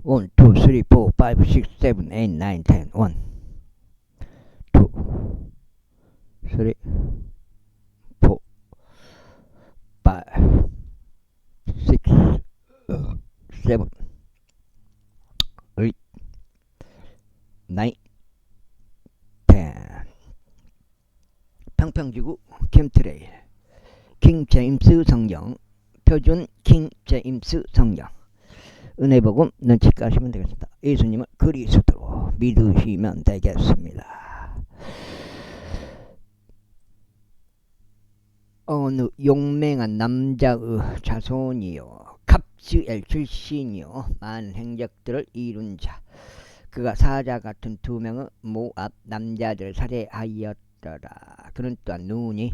1, 2, 3, 4, 5, 6, 7, 8, 9, 10. 1, 2, 3, 4, 5, 6, 7, 8, 9, 10. 평평지구 캠트레일 킹 제임스 성경 표준 킹 제임스 성경 은혜복음 눈치 까시면 되겠습니다. 예수님을 그리스도로 믿으시면 되겠습니다. 어느 용맹한 남자의 자손이요 갑스엘 출신이요 많은 행적들을 이룬 자 그가 사자 같은 두 명의 모압 남자들을 살해하였더라. 그는 또한 눈이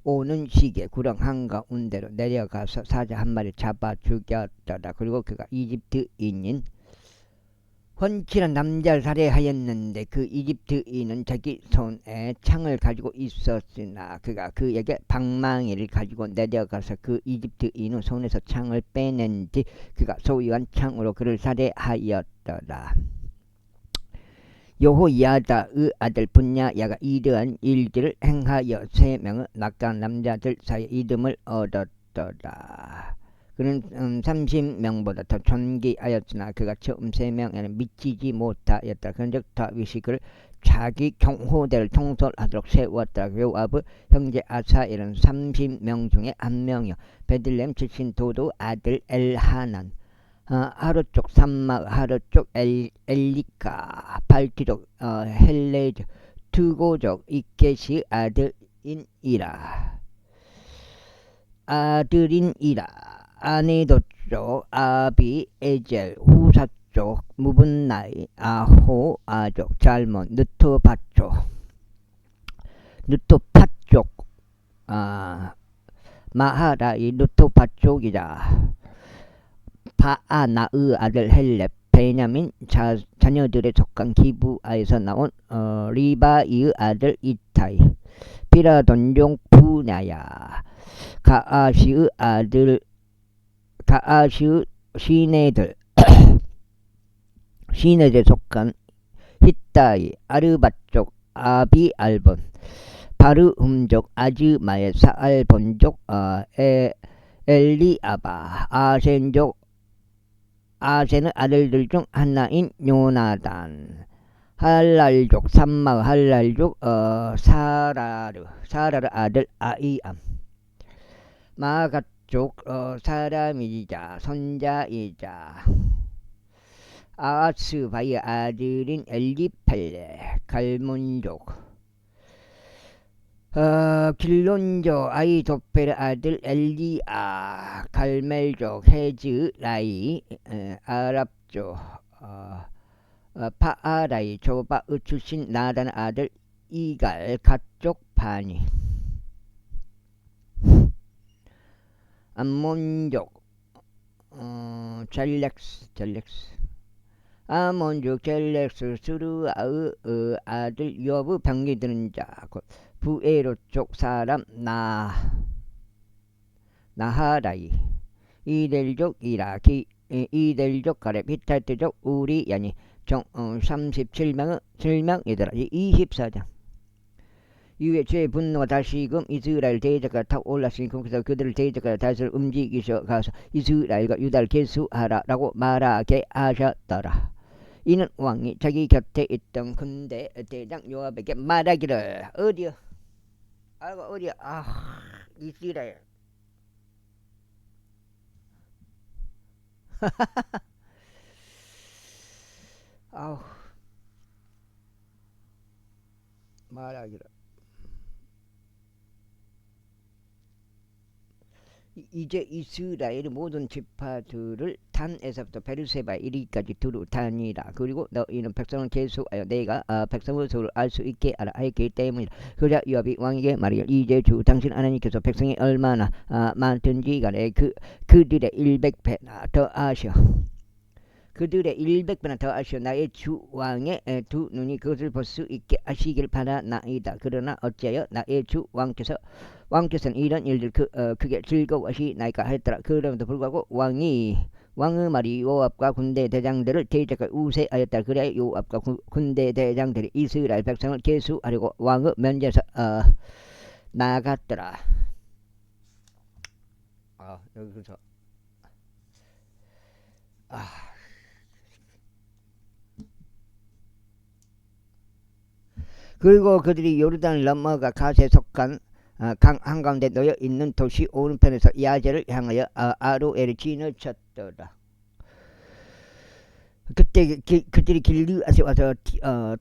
오는 시기에 구렁 한가운데로 내려가서 사자 한 마리 잡아 죽였더라. 그리고 그가 이집트인인 훤칠한 남자를 살해하였는데 그 이집트인은 자기 손에 창을 가지고 있었으나 그가 그에게 방망이를 가지고 내려가서 그 이집트인의 손에서 창을 빼낸 뒤 그가 소유한 창으로 그를 살해하였더라. 여호야다의 아들 분야야가 이러한 일들을 행하여 3명의 낙한 남자들 사이에 이름을 얻었더라. 그는 30명보다 더 존귀하였으나 그가 처음 3명에는 미치지 못하였다. 그런즉 다윗이 그를 자기 경호대를 통솔하도록 세웠다. 요압의 형제 아사엘은 30명 중에 한 명이요 베들레헴 출신 도도 아들 엘하난 하루쪽 삼마 하루쪽 엘리카 발티족 헬레즈 투고족 이케시 아들인이라 아네도족 아비 에젤 후사족 무분나이 아호 아족 잘몬 느토파족 마하라이 느토파족이라 바아나의 아들 헬렙 베냐민 자녀들에 속한 기브아에서 나온 리바이의 아들 이타이 피라돈종 부냐야 가아시의 시네들 시네들에 속한 히타이 아르바족 아비알본 바르훔족 아즈마의 사알본족 엘리아바 아센의 아들들 중 하나인 요나단 할랄족 삼마 할랄족 사라르 아들 아이암 마가족 사람이자 손자이자 아스바의 아들인 엘리펠레 갈몬족 길론족 아이도펠의 아들 엘리아 갈멜족 헤즈라이 아랍족 파아라이 조바의 출신 나단의 아들 이갈 갓족 바니 암몬족 젤렉스 아몬족 젤렉스 스루아의 아들 요압의 병기 드는 자 부에로 쪽 사람 나하라이 이델족 이라키 이델족 가렙 히타트족 우리야니 총 37명이더라. 24장 이후에 죄의 분노가 다시금 이스라엘 대적과 탁 올랐으니 그래서 그들을 대적하여 다시를 움직이셔 가서 이스라엘과 유다를 계수하라라고 말하게 하셨더라. 이는 왕이 자기 곁에 있던 군대 대장 요압에게 말하기를 어디요? 아이고 어디야? 이스라엘. 아우 말하기를 이제 이스라엘의 모든 지파들을 단에서부터 베르세바 이리까지 두루 다니라. 그리고 너희는 백성을 계수하여 내가 백성의 소를 알 수 있게 하라 했기 때문이라. 그러자 요압이 왕에게 말하기를 이제 주 당신 하나님께서 백성이 얼마나 많든지 간에 그들의 100배나 더 하셔. 그들의 100배나 더 하시어 나의 주 왕의 두 눈이 그것을 볼 수 있게 하시길 바라나이다. 그러나 어찌하여 나의 주 왕께서는 이런 일들 크게 즐거워하시나이까 했더라. 그럼에도 불구하고 왕이 왕의 말이 요압과 군대 대장들을 대적하여 우세하였다. 그래야 요압과 군대 대장들이 이스라엘 백성을 계수하려고 왕의 면제에서 나갔더라. 여기서 그리고 그들이 요르단을 넘어가 갓에 속한 강 한가운데 놓여 있는 도시 오른편에서 야제를 향하여 아로엘을 지나쳤더라. 그때 그들이 길르앗에 와서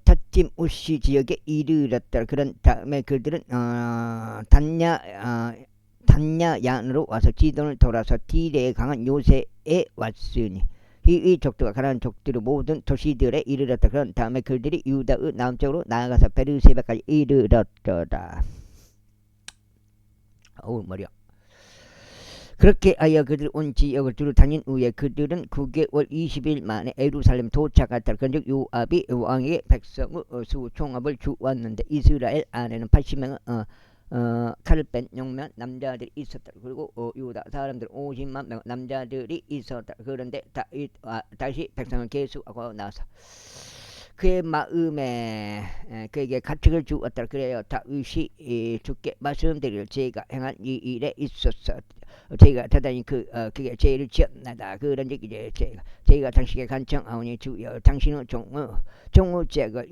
타팀 우시 지역에 이르렀더라. 그런 다음에 그들은 단야얀으로 와서 지돈을 돌아서 디레에 강한 요새에 왔으니 이 족들과 가난한 족들의 모든 도시들에 이르렀다. 그런 다음에 그들이 유다의 남쪽으로 나아가서 베르세바까지 이르렀더라. 머리야. 그렇게 하여 그들 온 지역을 두루 다닌 후에 그들은 9개월 20일 만에 예루살렘 도착했다. 그런즉 요압이 왕에게 백성의 수총합을 주었는데 이스라엘 안에는 80명의 칼을 뺀 용맹한 남자들이 있었다. 그리고 유다 사람들 50만 명 남자들이 있었다. 그런데 다시 백성을 계수하고 나서 그의 마음에 그에게 가책을 주었다. 그래요. 다윗이 주께 말씀드릴 제가 행한 이 일에 있었어. 제가 대단히 그게 죄를 지었나다. 그런즉 이제 제가 당신에게 간청하오니 주여 당신의 종의 죄가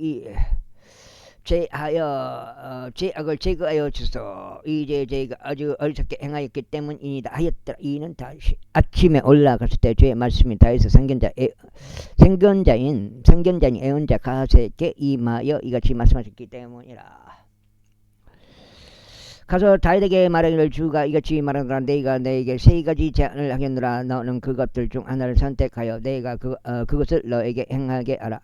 죄악을 제거하여 주소. 이제 제가 아주 어리석게 행하였기 때문이다 하였더라. 이는 다시 아침에 올라갔을 때 주의 말씀이 다해서 생견자인 애언자 갓에게 임하여 이같이 말씀하셨기 때문이라. 가서 다윗에게 말하기를 주가 이같이 말하노라. 내가 너에게 세 가지 제안을 하겠노라. 너는 그것들 중 하나를 선택하여 내가 그것을 너에게 행하게 하라.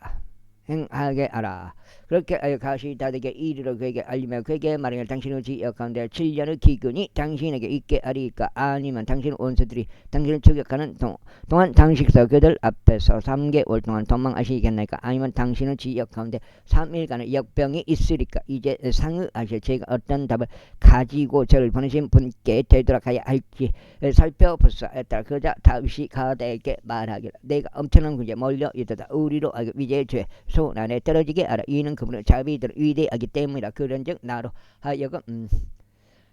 그렇게 하여 갓이 다윗에게 이르러 그에게 알리며 그에게 말하기를 당신의 지역 가운데 7년의 기근이 당신에게 있게 하리까 아니면 당신의 원수들이 당신을 추격하는 동안 당식서 그들 앞에서 3개월 동안 도망하시겠나이까 아니면 당신의 지역 가운데 3일간의 역병이 있으리까. 이제 상의하실 제가 어떤 답을 가지고 저를 보내신 분께 되돌아가야 할지 살펴보소서 했더라. 그러자 다윗이 갓에게 말하기를 내가 엄청난 군대에 몰려 있도다. 우리로 위제의 죄 손 안에 떨어지게 하라. 이는 그분의 자비들은 위대하기 때문이라. 그런즉 나로 하여금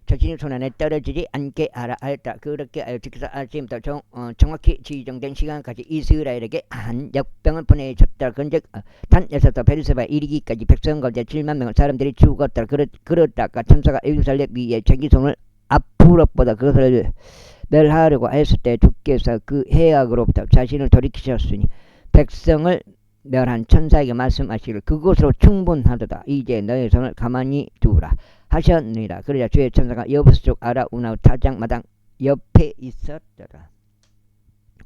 자신의 손안에 떨어지지 않게 하라 하였다. 그렇게 하여 직서 아침부터 정확히 지정된 시간까지 이스라엘에게 한 역병을 보내줬다. 그런즉 단에서부터 베르세바에 이르기까지 백성 가운데 7만 명의 사람들이 죽었다. 그러다가 천사가 예루살렘 위에 자기 손을 앞으로 뻗어 그것을 멸하려고 했을 때 주께서 그 해악으로부터 자신을 돌이키셨으니 백성을 멸한 천사에게 말씀하시기를 그것으로 충분하도다. 이제 너의 손을 가만히 두라 하셨느니라. 그러자 주의 천사가 여부스 쪽 아라우나 타작 마당 옆에 있었더라.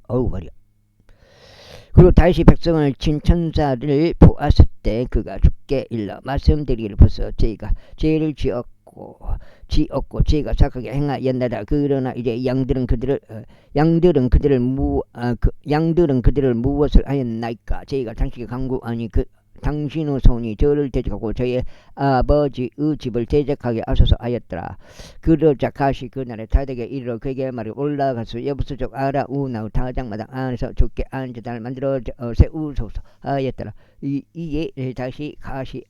머리야. 그리고 다윗이 백성을 친 천사를 보았을 때 그가 죽게 일러 말씀드리기를 벌써 제가 죄를 지었고 제가 착하게 행하였나이다. 그러나 이제 양들은 그들을 무엇을 하였나이까. 제가 당신에게 간구하니 당신의 손이 저를 대적하고 저의 아버지의 집을 대적하게 하소서 하였더라. 그러자 갓이 그날에 다윗에게 이르러 그에게 말하기를 올라가서 여부스족 아라우나 타작마당 안에서 주께 앉으다를 만들어 세우소서 하였더라. 이에 다시 갓이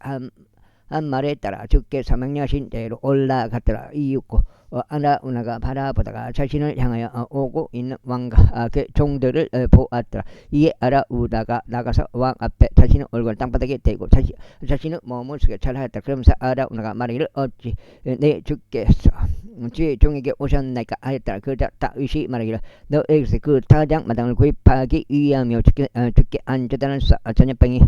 한 말에 따라 주께서 명령하신 대로 올라갔더라. 이윽고 아라우나가 바라보다가 자신을 향하여 오고 있는 왕과 그 종들을 보았더라. 이에 아라우나가 나가서 왕 앞에 자신의 얼굴을 땅바닥에 대고 자신의 몸을 숙여 절하였다. 그러면서 아라우나가 말하기를 어찌 내 주께서 주의 종에게 오셨나이까 하였더라. 그러자 다윗이 말하기를 너에게서 그 타작 마당을 구입하기 위하며 죽게 앉으다는 전염병이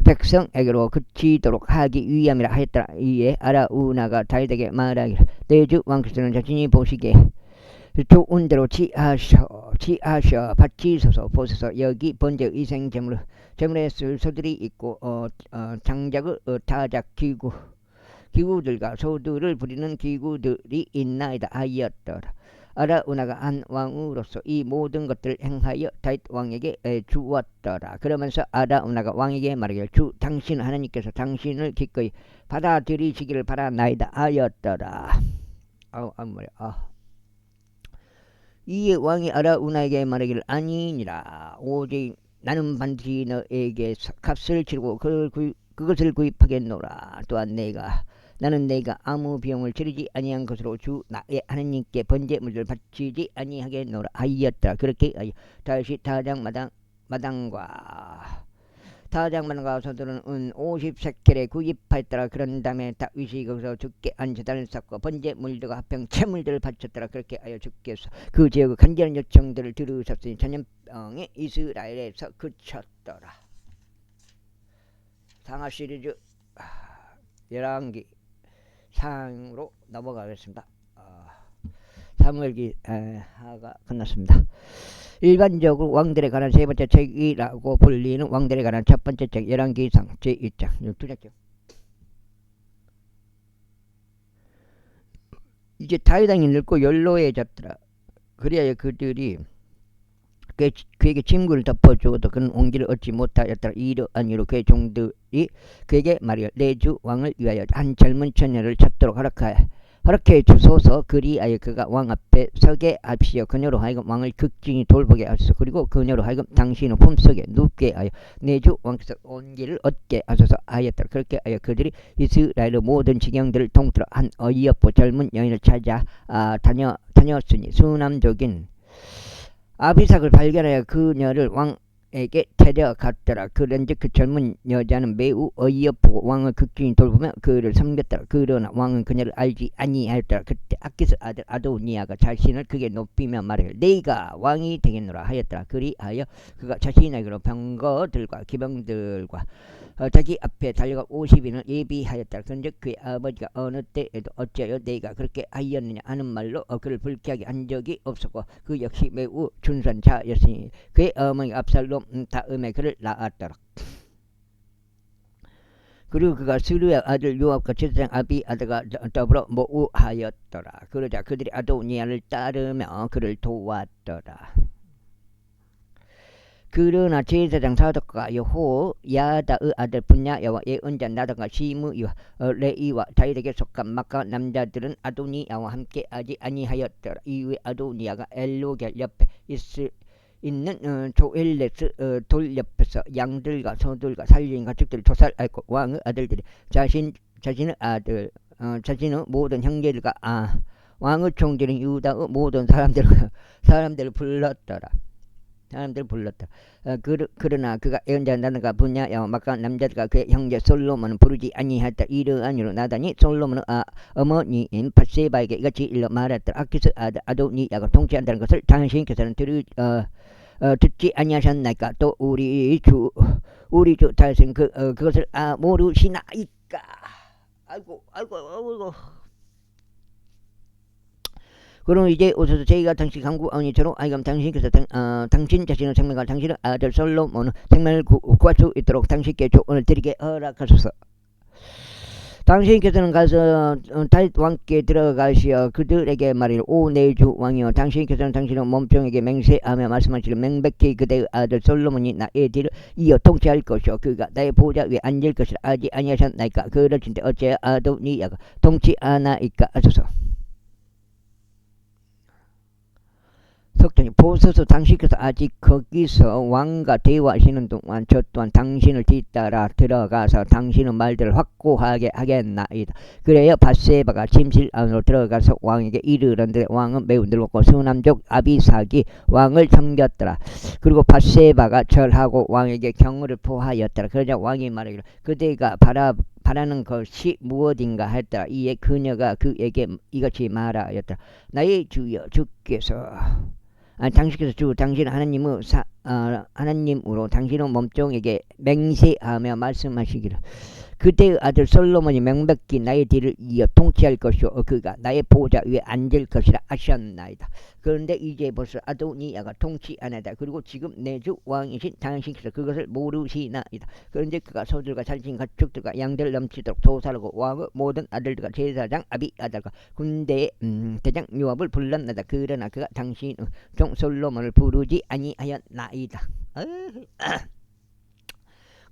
백성에게로 그치도록 하기 위함이라 하였더라. 이에 아라우나가 다윗에게 말하기를 내 주 왕께서는 자신이 보시기에 좋은 대로 취하셔 바치소서. 보소서 여기 번제 위생 제물에 술소들이 있고 장작의 타작 기구들과 소들을 부리는 기구들이 있나이다 하였더라. 아라우나가 한 왕으로서 이 모든 것들을 행하여 다윗 왕에게 주었더라. 그러면서 아라우나가 왕에게 말하기를 주 당신 하나님께서 당신을 기꺼이 받아들이시기를 바라나이다 하였더라. 이에 왕이 아라우나에게 말하기를 아니니라. 오직 나는 반드시 너에게 값을 치르고 그것을 구입하겠노라. 또한 나는 내가 아무 비용을 치르지 아니한 것으로 주 나의 하나님께 번제물을 바치지 아니하겠노라 하였더라. 그렇게 하여 다시 타작마당과 소들은 은 50세켈에 구입하였더라. 그런 다음에 다윗이 거기서 죽게 앉아다는 쌓고 번제물들과 합병 채물들을 바쳤더라. 그렇게 하여 주께서 그 지역의 간절한 요청들을 들으셨으니 전염병이 이스라엘에서 그쳤더라. 상하 시리즈 열왕기 상으로 넘어가겠습니다. 사무엘기 하가 끝났습니다. 일반적으로 왕들에 관한 세 번째 책이라고 불리는 왕들에 관한 첫 번째 책 열왕기상 제1장 12장죠. 이제 다윗왕이 늙고 연로해졌더라. 그리하여 그들이 그에게 침구를 덮어주어도 그는 온기를 얻지 못하였더라. 이러한 이유로 그의 종들이 그에게 말하여 내 주 왕을 위하여 한 젊은 처녀를 찾도록 허락해 주소서. 그리하여 그가 왕 앞에 서게 합시어. 그녀로 하여금 왕을 극진히 돌보게 하소서. 그리고 그녀로 하여금 당신의 품속에 눕게 하여 내 주 왕께서 온기를 얻게 하소서 하였더라. 그렇게 하여 그들이 이스라엘의 모든 지경들을 통틀어 한 어이없고 젊은 여인을 찾아 다녔으니 수남족인 아비삭을 발견하여 그녀를 왕에게 데려갔더라. 그런즉 그 젊은 여자는 매우 어이없고 왕을 극진히 돌보며 그를 섬겼더라. 그러나 왕은 그녀를 알지 아니하였더라. 그때 아키스 아들 아도니아가 자신을 그게 높이며 말하기를 네가 왕이 되겠노라 하였더라. 그리하여 그가 자신에게로 병거들과 기병들과 자기 앞에 달려가 50인을 예비하였더라. 그런즉 그의 아버지가 어느 때에도 어찌하여 네가 그렇게 하였느냐 하는 말로 그를 불쾌하게 한 적이 없었고 그 역시 매우 준수한 자였으니 그의 어머니 압살롬 다음에 그를 낳았더라. 그리고 그가 스루의 아들 요압과 제사장 아비아드가 더불어 모우하였더라. 그러자 그들이 아도니아를 따르며 그를 도왔더라. 그러나 제사장 사독과 여호야다의 아들 분야야와 예언자 나단과 시므이와 레이와 다윗에게 속한 마가 남자들은 아도니아와 함께 하지 아니하였더라. 이후에 아도니아가 엘로겔 옆에 있는 조엘레스 돌 옆에서 양들과 소들과 살린 가축들을 조살하였고 왕의 아들들이 자신의 모든 형제들과 왕의 총들은 유다의 모든 사람들을 불렀더라. 그러나 그가 예언자 나단과 분야야와 마가 남자들과 그의 형제 솔로몬은 부르지 아니하였다. 이러한 이유로 나단이 솔로몬의 어머니인 밧세바에게 이같이 일러 말했더라. 아키스 아들 아도니아가 통치한다는 것을 당신께서는 듣지 아니하셨나이까? 또 우리 주 다윗은 그것을 모르시나이까? 아이고. 그럼 이제 오셔서 저희가 당신 강구원이처럼 하여금 당신께서 당신 자신의 생명과 당신의 아들 솔로몬의 생명을 구할 수 있도록 당신께 조언을 드리게 허락하소서. 당신께서는 가서 다윗 왕께 들어가시어 그들에게 말하기를 오 내 주 왕이여 당신께서는 당신의 몸종에게 맹세하며 말씀하시기를 명백히 그대의 아들 솔로몬이 나의 뒤를 이어 통치할 것이요 그가 나의 보좌 위에 앉을 것이라 하지 아니하셨나이까? 그러신데 어째 아도니아가 통치하나이까 하소서. 석전이 보소서. 당신께서 아직 거기서 왕과 대화하시는 동안 저 또한 당신을 뒤따라 들어가서 당신의 말들을 확고하게 하겠나이다. 그래야 밧세바가 침실 안으로 들어가서 왕에게 이르렀는데 왕은 매우 늙었고 수남족 아비삭이 왕을 섬겼더라. 그리고 밧세바가 절하고 왕에게 경의를 표하였더라. 그러자 왕이 말하기를 그대가 바라는 것이 무엇인가 했더라. 이에 그녀가 그에게 이같이 말하였더라. 나의 주여 주께서 당신께서 당신 하나님으로 당신의 몸종에게 맹세하며 말씀하시기를 그대의 아들 솔로몬이 명백히 나의 뒤를 이어 통치할 것이요 그가 나의 보좌 위에 앉을 것이라 하셨나이다. 그런데 이제 벌써 아도니아가 통치하나이다. 그리고 지금 내 주 왕이신 당신께서 그것을 모르시나이다. 그런데 그가 소들과 살찐 가축들과 양들 넘치도록 도살하고 왕의 모든 아들들과 제사장 아비아들과 군대의 대장 요압을 불렀나이다. 그러나 그가 당신의 종 솔로몬을 부르지 아니하였나이다.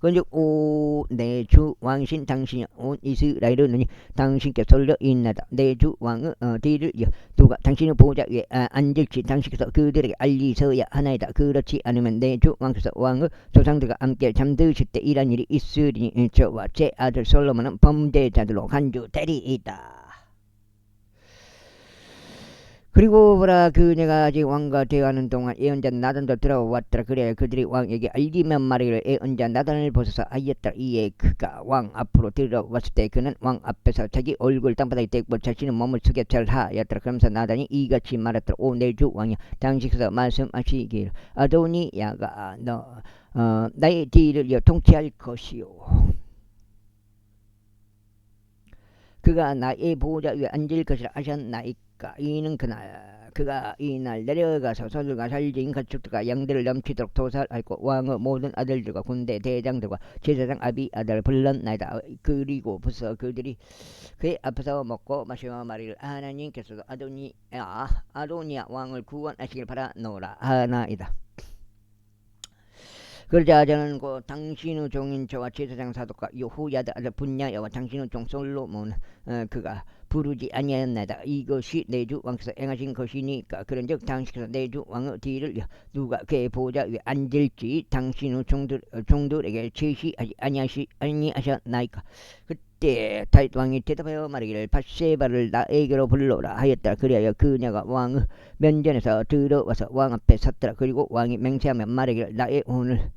그런즉 오 내 주 왕이신 당신이 온 이스라엘을 능히 당신께 설려 있나다. 내 주 왕의 뒤를 이어 누가 당신의 보좌 위에 앉을지 당신께서 그들에게 알리셔야 하나이다. 그렇지 않으면 내 주 왕께서 왕의 조상들과 함께 잠드실 때 이란 일이 있으리니 저와 제 아들 솔로몬은 범죄자들로 간주되리이다. 그리고 보라 그네가 아직 왕과 대화하는 동안 예언자 나단도 들어왔더라. 그래 그들이 왕에게 알리면 말이를 예언자 나단을 보소서 하였더라. 이에 그가 왕 앞으로 들어왔을 때 그는 왕 앞에서 자기 얼굴 땅바닥에 대고 자신의 몸을 숙여 절하였더라. 그러면서 나단이 이같이 말했더라. 오 내 주 왕이야 당신께서 말씀하시길 아도니야가 나의 뒤를 이어 통치할 것이요 그가 나의 보좌 위에 앉을 것이라 하셨나이까. 이는 그가 이날 내려가서 서들과 살진 가축들과 양들을 넘치도록 도살하고 왕의 모든 아들들과 군대 대장들과 제사장 아비 아들을 불렀나이다. 그리고 벌써 그들이 그의 앞에서 먹고 마시며 말이를 하나님께서도 아도니야 왕을 구원하시길 바라노라 하나이다. 그러자 저는 곧 당신의 종인 저와 제사장 사독과 여호야다 아들 분야야와 당신의 종 솔로몬 그가 부르지 아니하였나이다. 이것이 내 주 왕께서 행하신 것이니까. 그런즉 당신께서 내 주 왕의 뒤를 누가 그의 보좌 위에 앉을지 당신의 종들에게 제시하지 아니하셨나이까. 그때 다윗 왕이 대답하여 말하기를 밧세바를 나에게로 불러라 하였다. 그리하여 그녀가 왕의 면전에서 들어와서 왕 앞에 섰더라. 그리고 왕이 맹세하며 말하기를 나의 오늘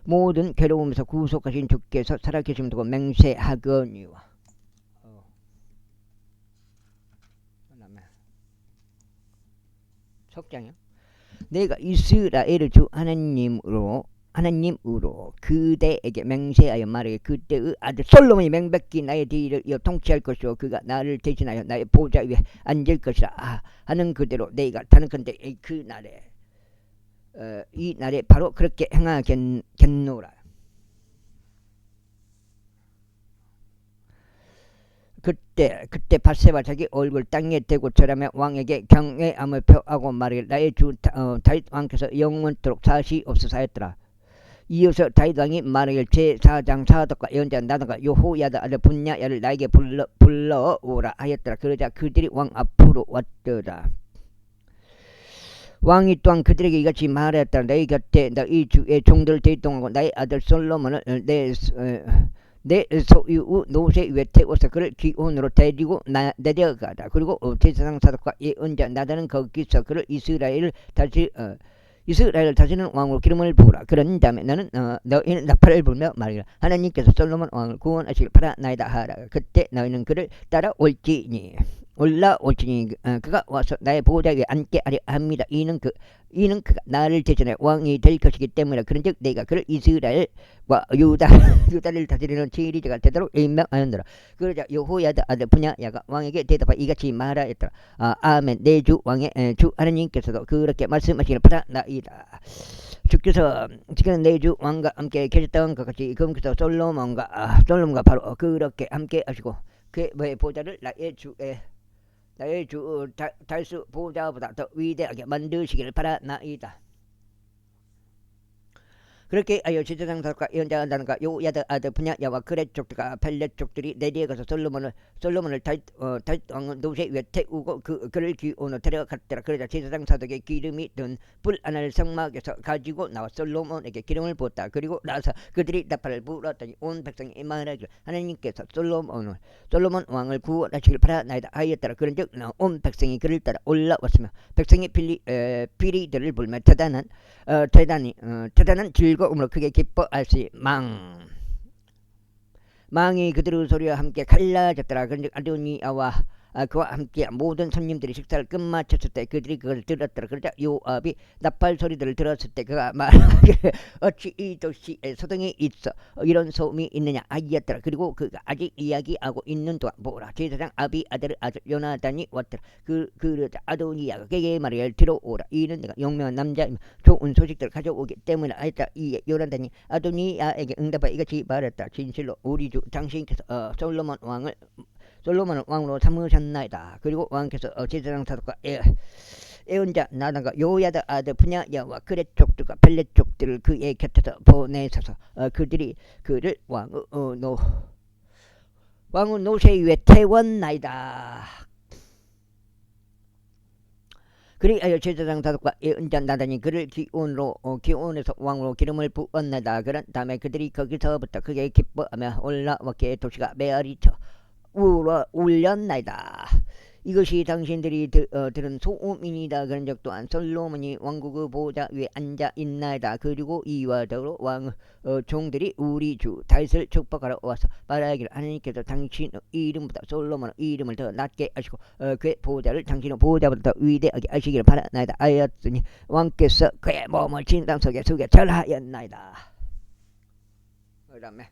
모든 괴로움에서 구속하신 주께서 살아계심 두고 맹세하거니와. 석장이요. 내가 이스라엘의 주 하나님으로 그대에게 맹세하여 말하기를 그때의 아들 솔로몬이 명백히 나의 뒤를 이어 통치할 것이요 그가 나를 대신하여 나의 보좌 위에 앉을 것이라 하는 그대로 내가 타는건대 그 날에 이 날에 바로 그렇게 행하겠노라. 그때 밧세바 자기 얼굴 땅에 대고 절하며 왕에게 경외함을 표하고 말하기를 나의 주 다윗 왕께서 영원토록 사시옵소서 하였더라. 이어서 다윗 왕이 말하기를 제사장 사독과 예언자 나단과 여호야다 아들 분야야를 나에게 불러오라 하였더라. 그러자 그들이 왕 앞으로 왔더라. 왕이 또한 그들에게 이같이 말하였더라. 너희 곁에 너희 주의 종들을 대동하고 나의 아들 솔로몬을 내 소유 노새 위에 태워서 그를 기온으로 데리고 내려가다. 그리고 제사장 사독과 예언자 나단은 거기서 그를 이스라엘을 다시는 왕으로 기름을 부으라. 그런 다음에 너희는 나팔을 불며 말하기를 하나님께서 솔로몬 왕을 구원하시길 바라나이다 하라. 그때 너희는 그를 따라올지니 그가 와서 나의 보좌 위에 앉게 하려 합니다. 이는 그가 나를 대신해 왕이 될 것이기 때문이라. 그런즉 내가 그를 이스라엘과 유다를 다스리는 지리자가 되도록 임명하였노라. 그러자 여호야다 아들 분야야가 왕에게 대답하여 이같이 말하였더라. 아멘. 내 주 왕의 주 하나님께서도 그렇게 말씀하시길 바라나이다. 주께서 지금 내 주 왕과 함께 계셨던 것 같이 그분께서 솔로몬과 바로 그렇게 함께 하시고 그의 보좌를 나의 주 다윗 보좌보다 더 위대하게 만드시기를 바라나이다. 그렇게 하여 제사장 사독과 예언자 나단과 여호야다 아들 분야야와 그렛 족들과 펠렛 족들이 내려가서 솔로몬을 다윗 왕 노새 위에 태우고 그를 기온으로 데려갔더라. 그러자 제사장 사독의 기름이 든 불 하나를 성막에서 가지고 나와 솔로몬에게 기름을 부었다. 그리고 나서 그들이 나팔을 불었더니 온 백성이 말하기를 하나님께서 솔로몬 왕을 구원하시길 바라나이다 하였더라. 그런즉 온 백성이 그를 따라 올라왔으며 백성이 피리들을 불며 대단한 즐거움으로 크게 기뻐하시 망이 그들의 소리와 함께 갈라졌더라. 그런즉 아도니야와 그와 함께 모든 손님들이 식사를 끝마쳤을 때 그들이 그걸 들었더라. 그러자 요압이 나팔 소리들을 들었을 때 그가 말하기를 어찌 이 도시에 소동이 있어 이런 소음이 있느냐 하였더라. 그리고 그가 아직 이야기하고 있는 동안 보라 제사장 아비 아들 요나단이 왔더라. 그러자 아도니야가 그에게 말하기를 들어오라. 이는 내가 용맹한 남자이며 좋은 소식들을 가져오기 때문에 하였다. 이에 요나단이 아도니야에게 응답하여 이같이 말했다. 진실로 우리 주 당신께서 솔로몬을 왕으로 삼으셨나이다. 그리고 왕께서 제사장 사독과 애운자 나다가 요야다 아들 분야 여와 그렛 족들과 벨렛 족들을 그의 곁에서 보내서서 그들이 그를 왕후 노새 위에 태웠나이다. 그리하여 제사장 다섯과 예언자 나단이 그를 기온에서 왕으로 기름을 부었나이다. 그런 다음에 그들이 거기서부터 크게 기뻐하며 올라와 그의 도시가 메아리쳐 울렸나이다. 이것이 당신들이 들은 소음이니다. 그런 적 또한 솔로몬이 왕국의 보좌 위에 앉아 있나이다. 그리고 이와 더불어 왕 종들이 우리 주 다윗을 축복하러 와서 말하기를 하나님께서 당신의 이름보다 솔로몬의 이름을 더 낮게 하시고 그의 보좌를 당신의 보좌보다 더 위대하게 하시기를 바라나이다 하였으니 왕께서 그의 몸을 진담 속에 숙여 절하였나이다. 그 다음에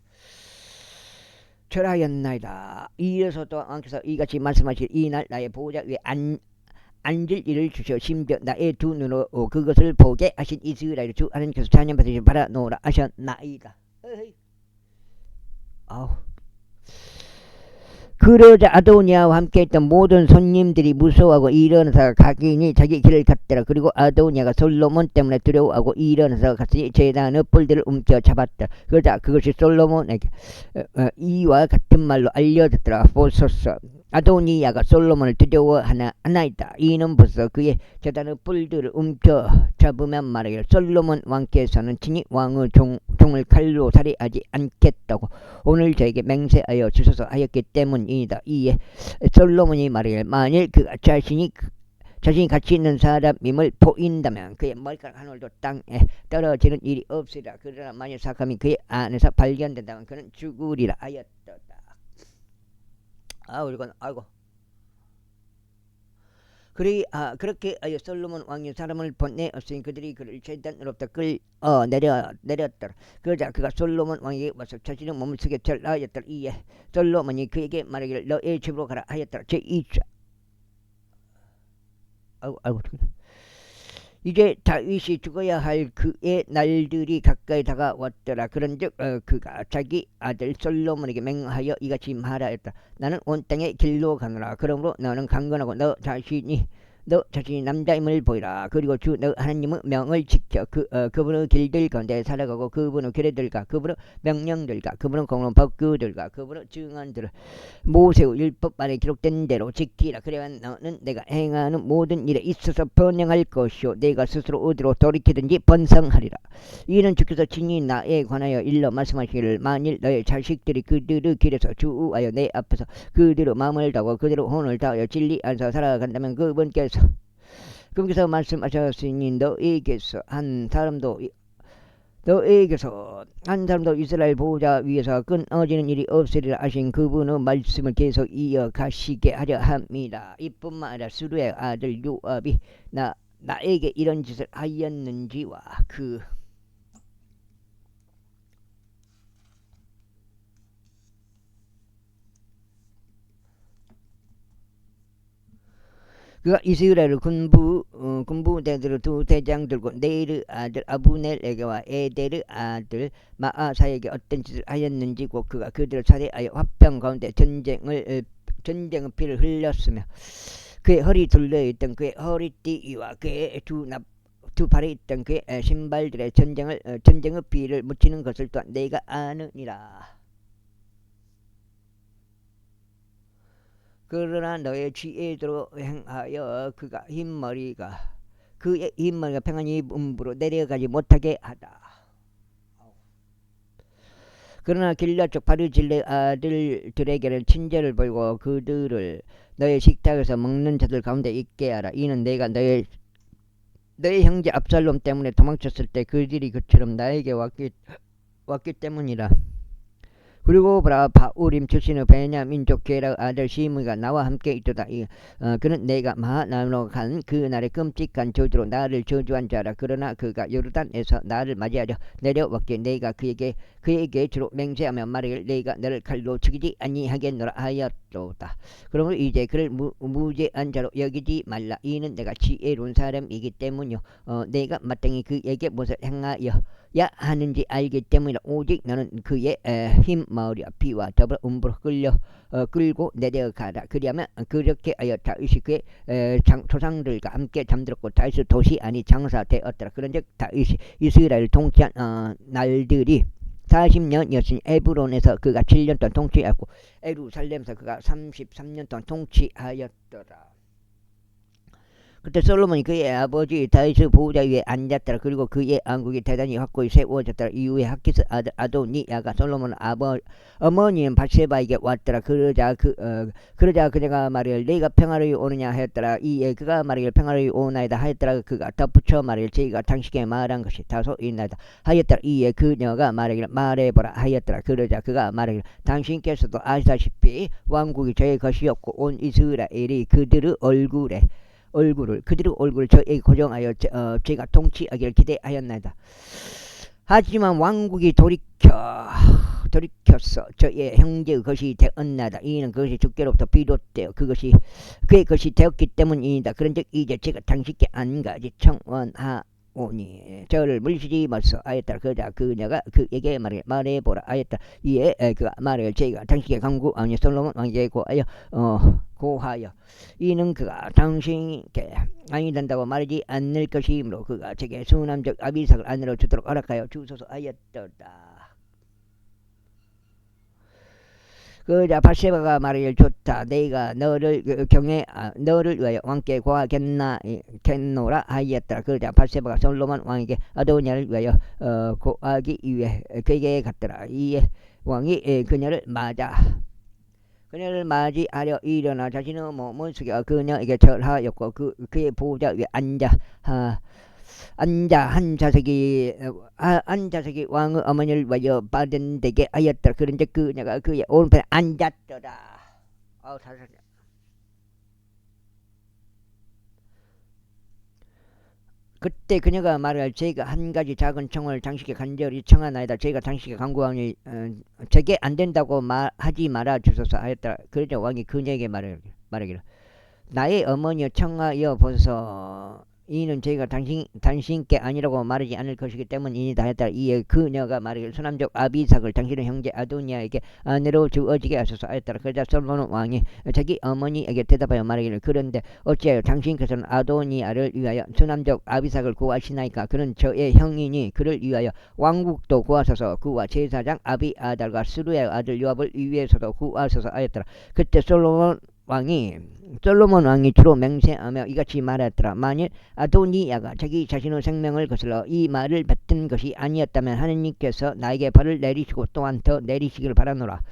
절하였나이다. 이어서 또 왕께서 이같이 말씀하실 이날 나의 보좌 위에 앉을 일을 주셔 심지어 나의 두 눈으로 그것을 보게 하신 이스라엘 주 하나님께서 찬양 받으시 바라노라 하셨나이다. 그러자 아도니아와 함께 있던 모든 손님들이 무서워하고 일어나서 각인이 자기 길을 갔더라. 그리고 아도니아가 솔로몬 때문에 두려워하고 일어나서 갔으니 제단의 뿔들을 움켜 잡았다. 그러자 그것이 솔로몬에게 이와 같은 말로 알려졌더라. 보소서 아도니아가 솔로몬을 두려워하나이다. 이는 벌써 그의 제단의 뿔들을 움켜 잡으면 말하기를 솔로몬 왕께서는 친히 왕의 종을 칼로 살해하지 않겠다고 오늘 저에게 맹세하여 주소서 하였기 때문이다. 이에 솔로몬이 말하기를 만일 그가 자신이 같이 있는 사람임을 보인다면 그의 머리카락 한 올도 땅에 떨어지는 일이 없으리라. 그러나 만일 사람이 그의 안에서 발견된다면 그는 죽으리라 하였다. 아이고. 그렇게 솔로몬 왕이 사람을 보내었으니 그들이 그를 제단으로부터 내렸더라. 그러자 그가 솔로몬 왕에게 와서 자신의 몸을 숙여 절하였더라. 이에 솔로몬이 그에게 말하기를 너의 집으로 가라 하였더라. 제2자 이제 다윗이 죽어야 할 그의 날들이 가까이 다가왔더라. 그런즉 그가 자기 아들 솔로몬에게 맹하여 이같이 말하였다. 나는 온 땅의 길로 가노라. 그러므로 너는 강건하고 너 자신이 남자임을 보이라. 그리고 주 너 하나님의 명을 지켜 그분의 길들 가운데 살아가고 그분의 규례들과 그분의 명령들과 그분의 공론 법규들과 그분의 증언들을 모세의 율법 안에 기록된 대로 지키라. 그래야 너는 내가 행하는 모든 일에 있어서 번영할 것이요 내가 스스로 어디로 돌이키든지 번성하리라. 이는 주께서 친히 나에 관하여 일러 말씀하시기를 만일 너의 자식들이 그들의 길에서 주우하여 내 앞에서 그들의 마음을 다하고 그들의 혼을 다하여 진리 안에서 살아간다면 그분께서 말씀하셨으니 너에게서 한 사람도 이스라엘 보호자 위에서 끊어지는 일이 없으리라 하신 그분의 말씀을 계속 이어가시게 하려 합니다. 이뿐만 아니라 수르의 아들 요압이 나에게 이런 짓을 하였는지와 그가 이스라엘 군부대들을 두 대장 들고 네르 아들 아브넬에게와 에데르 아들 마아사에게 어떤 짓을 하였는지고 그가 그들을 살해하여 화병 가운데 전쟁의 피를 흘렸으며 그의 허리 둘러있던 그의 허리띠와 그의 두 발에 있던 그의 신발들의 전쟁의 피를 묻히는 것을 또한 내가 아느니라. 그러나 너의 지혜대로 행하여 그의 흰머리가 평안히 음부로 내려가지 못하게 하다. 그러나 길앗 쪽 바르질레 아들들에게는 친절을 보이고 그들을 너의 식탁에서 먹는 자들 가운데 있게 하라. 이는 내가 너의 형제 압살롬 때문에 도망쳤을 때 그들이 그처럼 나에게 왔기 때문이라. 그리고 바우림 출신의 베냐민족 게라 아들 시므이가 나와 함께 있도다. 그는 내가 마하나임으로 간 그날의 끔찍한 저주로 나를 저주한 자라. 그러나 그가 요르단에서 나를 맞이하려 내려왔기에 내가 그에게 주로 맹세하며 말하기를 내가 너를 칼로 죽이지 아니하겠노라 하였도다. 그러므로 이제 그를 무죄한 자로 여기지 말라. 이는 내가 지혜로운 사람이기 때문이요 내가 마땅히 그에게 무엇을 행하여 하는지 알기 때문이라. 오직 너는 그의 힘 머리와 피와 더불어 음부로 끌고 내려가라. 그리하면 그렇게 하여 다윗이 그의 조상들과 함께 잠들었고 다윗의 도시 안이 장사되었더라. 그런즉 다윗이 이스라엘을 통치한 날들이 40년이었으니 에브론에서 그가 7년 동안 통치하였고 예루살렘에서 그가 33년 동안 통치하였더라. 그때 솔로몬이 그의 아버지 다윗의 보호자 위에 앉았더라. 그리고 그의 왕국이 대단히 확고히 세워졌더라. 이후에 하키스 아들 아도니야가 솔로몬 어머니인 바세바에게 왔더라. 그러자 그녀가 말하길 네가 평화로이 오느냐 하였더라. 이에 그가 말하길 평화로이 오나이다 하였더라. 그가 덧붙여 말하길 저희가 당신에게 말한 것이 다소 있나이다 하였더라. 이에 그녀가 말하길 말해보라 하였더라. 그러자 그가 말하길 당신께서도 아시다시피 왕국이 저의 것이었고 온 이스라엘이 그들의 얼굴을 저에게 고정하여 제가 통치하기를 기대하였나이다. 하지만 왕국이 돌이켰어 저의 형제의 것이 되었나이다. 이는 그것이 주께로부터 비롯되어 그의 것이 되었기 때문이다. 그런즉 이제 제가 당신께 한 가지 청원하오니 저를 물리치지 마소서 하였더라. 그러자 그녀가 그에게 말해보라 하였다. 이에 그가 말하길 제가 당신께 간구하니 솔로몬 왕에게 고하여 이는 그가 당신께 아니 된다고 말하지 않을 것이므로 그가 제게 수남적 아비삭을 아내로 주도록 허락하여 주소서 하였더라. 그자 바세바가 말하길 좋다. 내가 너를 위하여 왕께 고하겠노라 하였더라. 그자 바세바가 솔로몬 왕에게 아도니아를 위하여 고하기 위해 그에게 갔더라. 이에 왕이 그녀를 맞이하려 일어나 자신의 몸을 숙여 그녀에게 절하였고 그의 보호자 위에 앉아 한 자석이 왕의 어머니를 위하여 받은 데게 하였더라. 그런데 그녀가 그의 오른편에 앉았더라. 그때 그녀가 말하길 제가 한 가지 작은 청을 당신께 간절히 청하나이다. 제가 당신께 간구하니 제게 안 된다고 하지 말아 주소서 하였더라. 그러자 왕이 그녀에게 말하기를 나의 어머니여 청하여 보소서. 이는 제가 당신께 아니라고 말하지 않을 것이기 때문이니다 하였더라. 이에 그녀가 말하기를 수남족 아비삭을 당신의 형제 아도니아에게 아내로 주어지게 하소서 하였더라. 그러자 솔로몬 왕이 자기 어머니에게 대답하여 말하기를 그런데 어찌하여 당신께서는 아도니아를 위하여 수남족 아비삭을 구하시나이까. 그는 저의 형이니 그를 위하여 왕국도 구하소서. 그와 제사장 아비아달과 스루야의 아들 요압을 위해서도 구하소서 하였더라. 그때 솔로몬 왕이 주로 맹세하며 이같이 말했더라. 만일 아도니아가 자기 자신의 생명을 거슬러 이 말을 뱉은 것이 아니었다면 하느님께서 나에게 벌을 내리시고 또한 더 내리시기를 바라노라.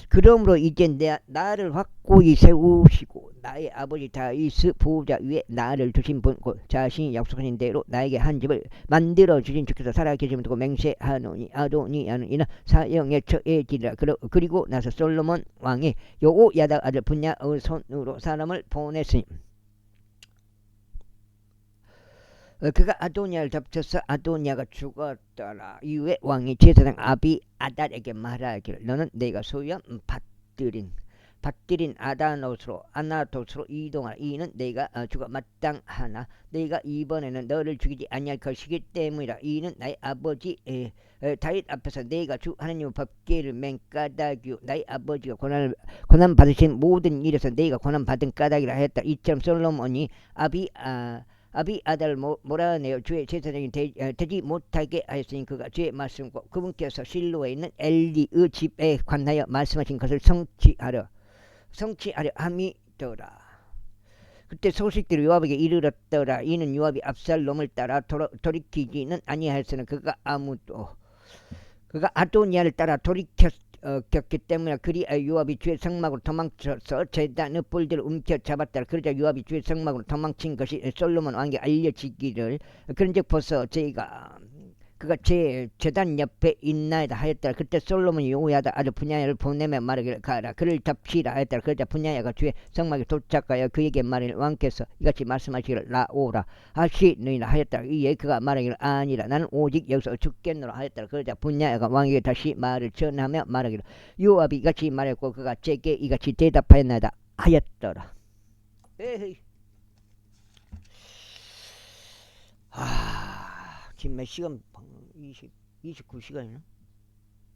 그러므로 이제 나를 확고히 세우시고 나의 아버지 다윗의 보호자 위에 나를 두신 분 곧 자신이 약속하신 대로 나에게 한 집을 만들어 주신 주께서 살아계심을 두고 맹세하노니 아도니아는 이는 사형에 처해지리라. 그리고 나서 솔로몬 왕이 여호야다 아들 분야의 손으로 사람을 보냈으니 그가 아도니아를 덮쳐서 아도니아가 죽었더라. 이후에 왕이 제사장 아비아달에게 말하기를 너는 내가 소유한 밭들인 아나토스로 이동하라. 이는 내가 주가 마땅하나 내가 이번에는 너를 죽이지 아니할 것이기 때문이라. 이는 나의 아버지 다윗 앞에서 내가 주 하나님의 법궤를 맨 까닭이요 나의 아버지가 고난 받으신 모든 일에서 내가 고난 받은 까닭이라 했다. 이처럼 솔로몬이 아비아달을 몰아내어 주의 제사장이 되지 못하게 하였으니 그가 주의 말씀과 그분께서 실로에 있는 엘리의 집에 관하여 말씀하신 것을 성취하려 함이더라. 그때 소식들이 요압에게 이르렀더라. 이는 요압이 압살롬을 따라 돌이키지는 아니하였으나 그가 아도니아를 따라 돌이켰기 때문에 그리하여 요압이 주의 성막으로 도망쳐서 제단의 뿔들을 움켜잡았더라. 그러자 요압이 주의 성막으로 도망친 것이 솔로몬 왕에게 알려지기를 그런즉 벌써 그가 제 제단 옆에 있나이다 하였더라. 그때 솔로몬이 여호야다 아들 분야야를 보내며 말하기를 가라 그를 잡시라 하였더라. 그러자 분야야가 주의 성막에 도착하여 그에게 말하기를 왕께서 이같이 말씀하시기를 나오라 하시느니라 하였더라. 이에 그가 말하기를 아니라 나는 오직 여기서 죽겠노라 하였더라. 그러자 분야야가 왕에게 다시 말을 전하며 말하기를 요압이 이같이 말했고 그가 제게 이같이 대답하였나이다 하였더라. 에헤이. 지금 몇 시간 29시간이나?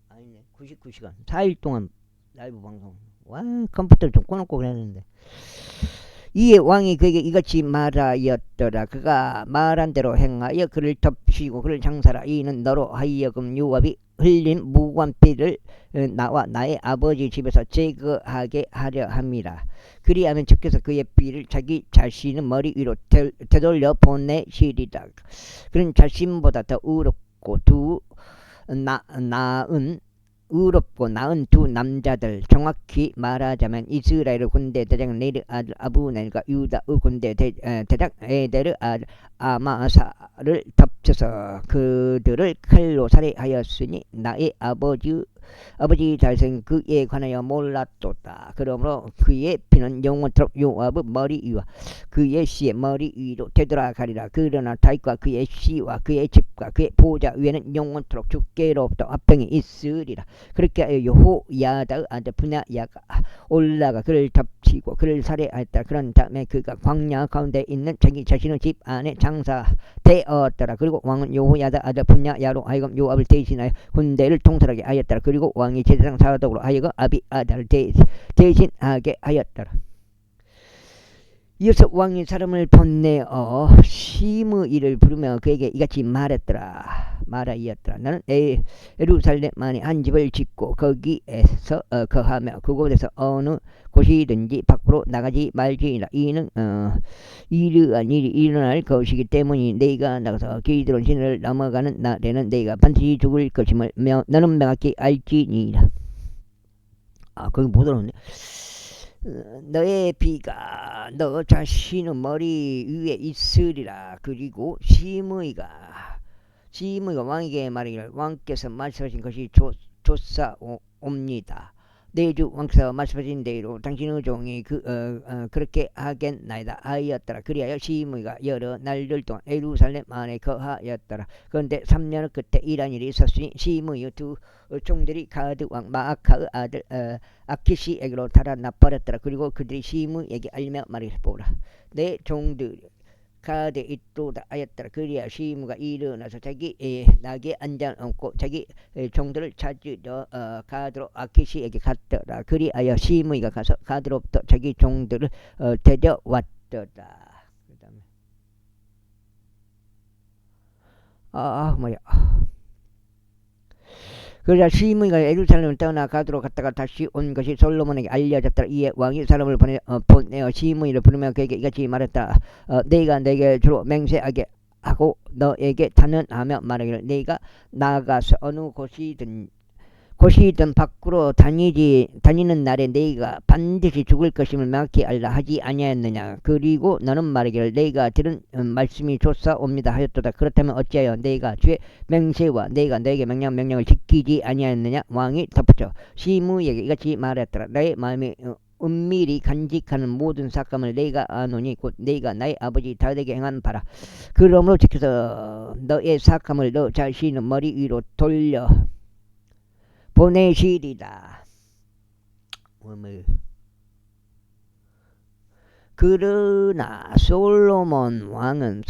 아니네, 99시간. 4일 동안 라이브 방송. 와, 컴퓨터를 좀 꺼놓고 그랬는데. 이에 왕이 그에게 이같이 말하였더라. 그가 말한 대로 행하여 그를 덮치고 그를 장사라. 이는 너로 하여금 요압이 흘린 무관피를 나와 나의 아버지 집에서 제거하게 하려 함이라. 그리하면 주께서 그의 피를 자기 자신의 머리 위로 되돌려 보내시리라. 그는 자신보다 더 의롭고 나은 두 남자들, 정확히 말하자면 이스라엘 군대 대장 네르 아들 아브넬과 유다의 군대 대장 에데르 아들 아마사를 덮쳐서 그들을 칼로 살해하였으니 나의 아버지 자손 그에 관하여 몰랐도다. 그러므로 그의 피는 영원토록 요압의 머리 위와 그의 씨의 머리 위로 되돌아가리라. 그러나 다윗과 그의 씨와 그의 집과 그의 보좌 위에는 영원토록 주께로부터 화평이 있으리라. 그렇게 하여 여호야다의 아들 분야야가 올라가 그를 덮치고 그를 살해하였다. 그런 다음에 그가 광야 가운데 있는 자기 자신의 집 안에 장사되었더라. 그리고 왕은 여호야다 아들 분야야로 하여금 요압을 대신하여 군대를 통솔하게 하였더라. 그리고 왕이 제사장 사도로 하여금 아비아달을 대신하게 하였더라. 이어서 왕이 사람을 보내어 시므이를 부르며 그에게 이같이 말하였더라. 나는 예루살렘 안에 한 집을 짓고 거기에서 거하며 그곳에서 어느 곳이든지 밖으로 나가지 말지니라. 이는 이러한 일이 일어날 것이기 때문에 네가 나가서 기드론 시내를 넘어가는 날에는 네가 반드시 죽을 것임을 너는 명확히 알지니라. 거기 못 들었네. 너의 피가 너 자신의 머리 위에 있으리라. 그리고 시므이가 왕에게 말하기를 왕께서 말씀하신 것이 좋사옵니다. 내 주 왕께서 말씀하신 대로 당신의 종이 그렇게 하겠나이다 하였더라. 그리하여 시므이가 여러 날들 동안 예루살렘 안에 거하였더라. 그런데 3년의 끝에 이런 일이 있었으니 시므이의 두 종들이 가드 왕 마아카의 아들 아키시에게로 달아나 버렸더라. 그리고 그들이 시므이에게 알며 말하기를 보라, 내 종들이 가드에 있도다 하였더라. 그리하여 시므가 일어나서 자기 나귀에 앉아놓고 자기 종들을 찾으러 가드로 아키시에게 갔더라. 그리하여 시므가 가서 가드로부터 자기 종들을 데려왔더라. 그러자 시므이가 예루살렘을 떠나 가드로 갔다가 다시 온 것이 솔로몬에게 알려졌더라. 이에 왕이 사람을 보내어 시므이를 부르며 그에게 이같이 말했다. 네가 내게 주로 맹세하게 하고 너에게 단언하며 말하기를, 네가 나가서 어느 곳이든 밖으로 다니는 날에 네가 반드시 죽을 것임을 명확히 알라 하지 아니하였느냐. 그리고 너는 말하기를, 네가 들은 말씀이 좋사옵니다 하였도다. 그렇다면 어찌하여 네가 주의 맹세와 네가 내게 명령을 지키지 아니하였느냐. 왕이 덧붙여 시므이에게 이같이 말했더라. 나의 마음이 은밀히 간직하는 모든 삭감을 내가 아노니 곧 네가 나의 아버지 다윗에게 행한 바라. 그러므로 지켜서 너의 삭감을 너 자신의 머리 위로 돌려 보내시리라. 그러나 솔로몬 왕은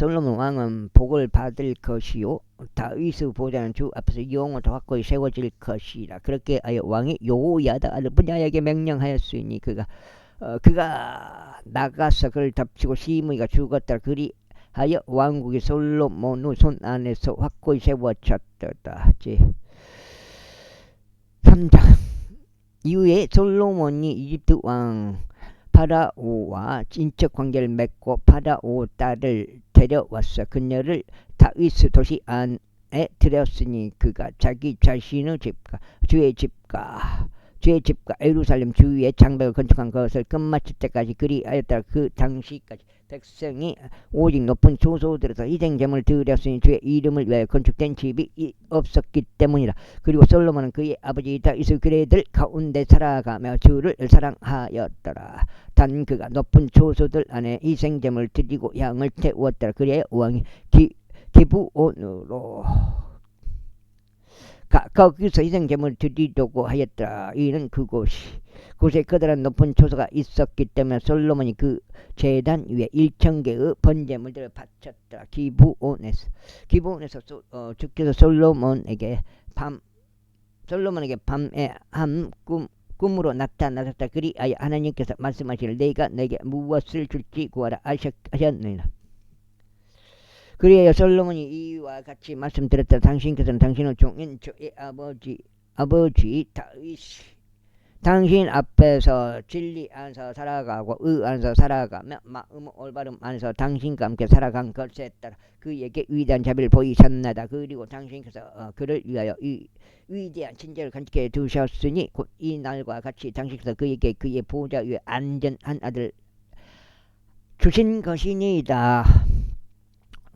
복을 받을 것이요 다윗의 보좌는 주 앞에서 영원토록 확고히 세워질 것이라. 그렇게 하여 왕이 여호야다 아들 분야에게 명령하였으니 그가 나가서 그를 덮치고 시므이가 죽었다. 그리하여 왕국이 솔로몬의 손 안에서 확고히 세워졌다. 3장. 이후에 솔로몬이 이집트 왕 파라오와 인적 관계를 맺고 파라오 딸을 데려왔어. 그녀를 다윗의 도시 안에 들였으니 그가 자기 자신의 집과 주의 집과 예루살렘 주위에 장벽을 건축한 것을 끝마칠 때까지 그리하였다. 그 당시까지 백성이 오직 높은 초소들에서 희생제물을 드렸으니 주의 이름을 위하여 건축된 집이 없었기 때문이라. 그리고 솔로몬은 그의 아버지 다윗의 규례들 가운데 살아가며 주를 사랑하였더라. 단 그가 높은 초소들 안에 희생제물을 드리고 향을 태우었더라. 그리하여 왕이 기브온으로 거기서 희생제물을 드리려고 하였더라. 이는 그곳에 커다란 높은 초소가 있었기 때문에 솔로몬이 그 제단 위에 1000개의 번제물들을 바쳤더라. 기브온에서 주께서 솔로몬에게 밤에 꿈으로 나타나셨다. 그리하여 하나님께서 말씀하시기를 내가 너에게 무엇을 줄지 구하라 하셨느니라. 그리하여 솔로몬이 이와 같이 말씀드렸다. 당신께서는 당신의 종인 저의 아버지 다윗이 당신 앞에서 진리 안에서 살아가고 의 안에서 살아가며 마음 올바름 안에서 당신과 함께 살아간 것에 따라 그에게 위대한 자비를 보이셨나이다. 그리고 당신께서 그를 위하여 이 위대한 친절을 간직해 두셨으니 곧 이 날과 같이 당신께서 그에게 그의 보좌 위에 안전한 아들 주신 것이니이다.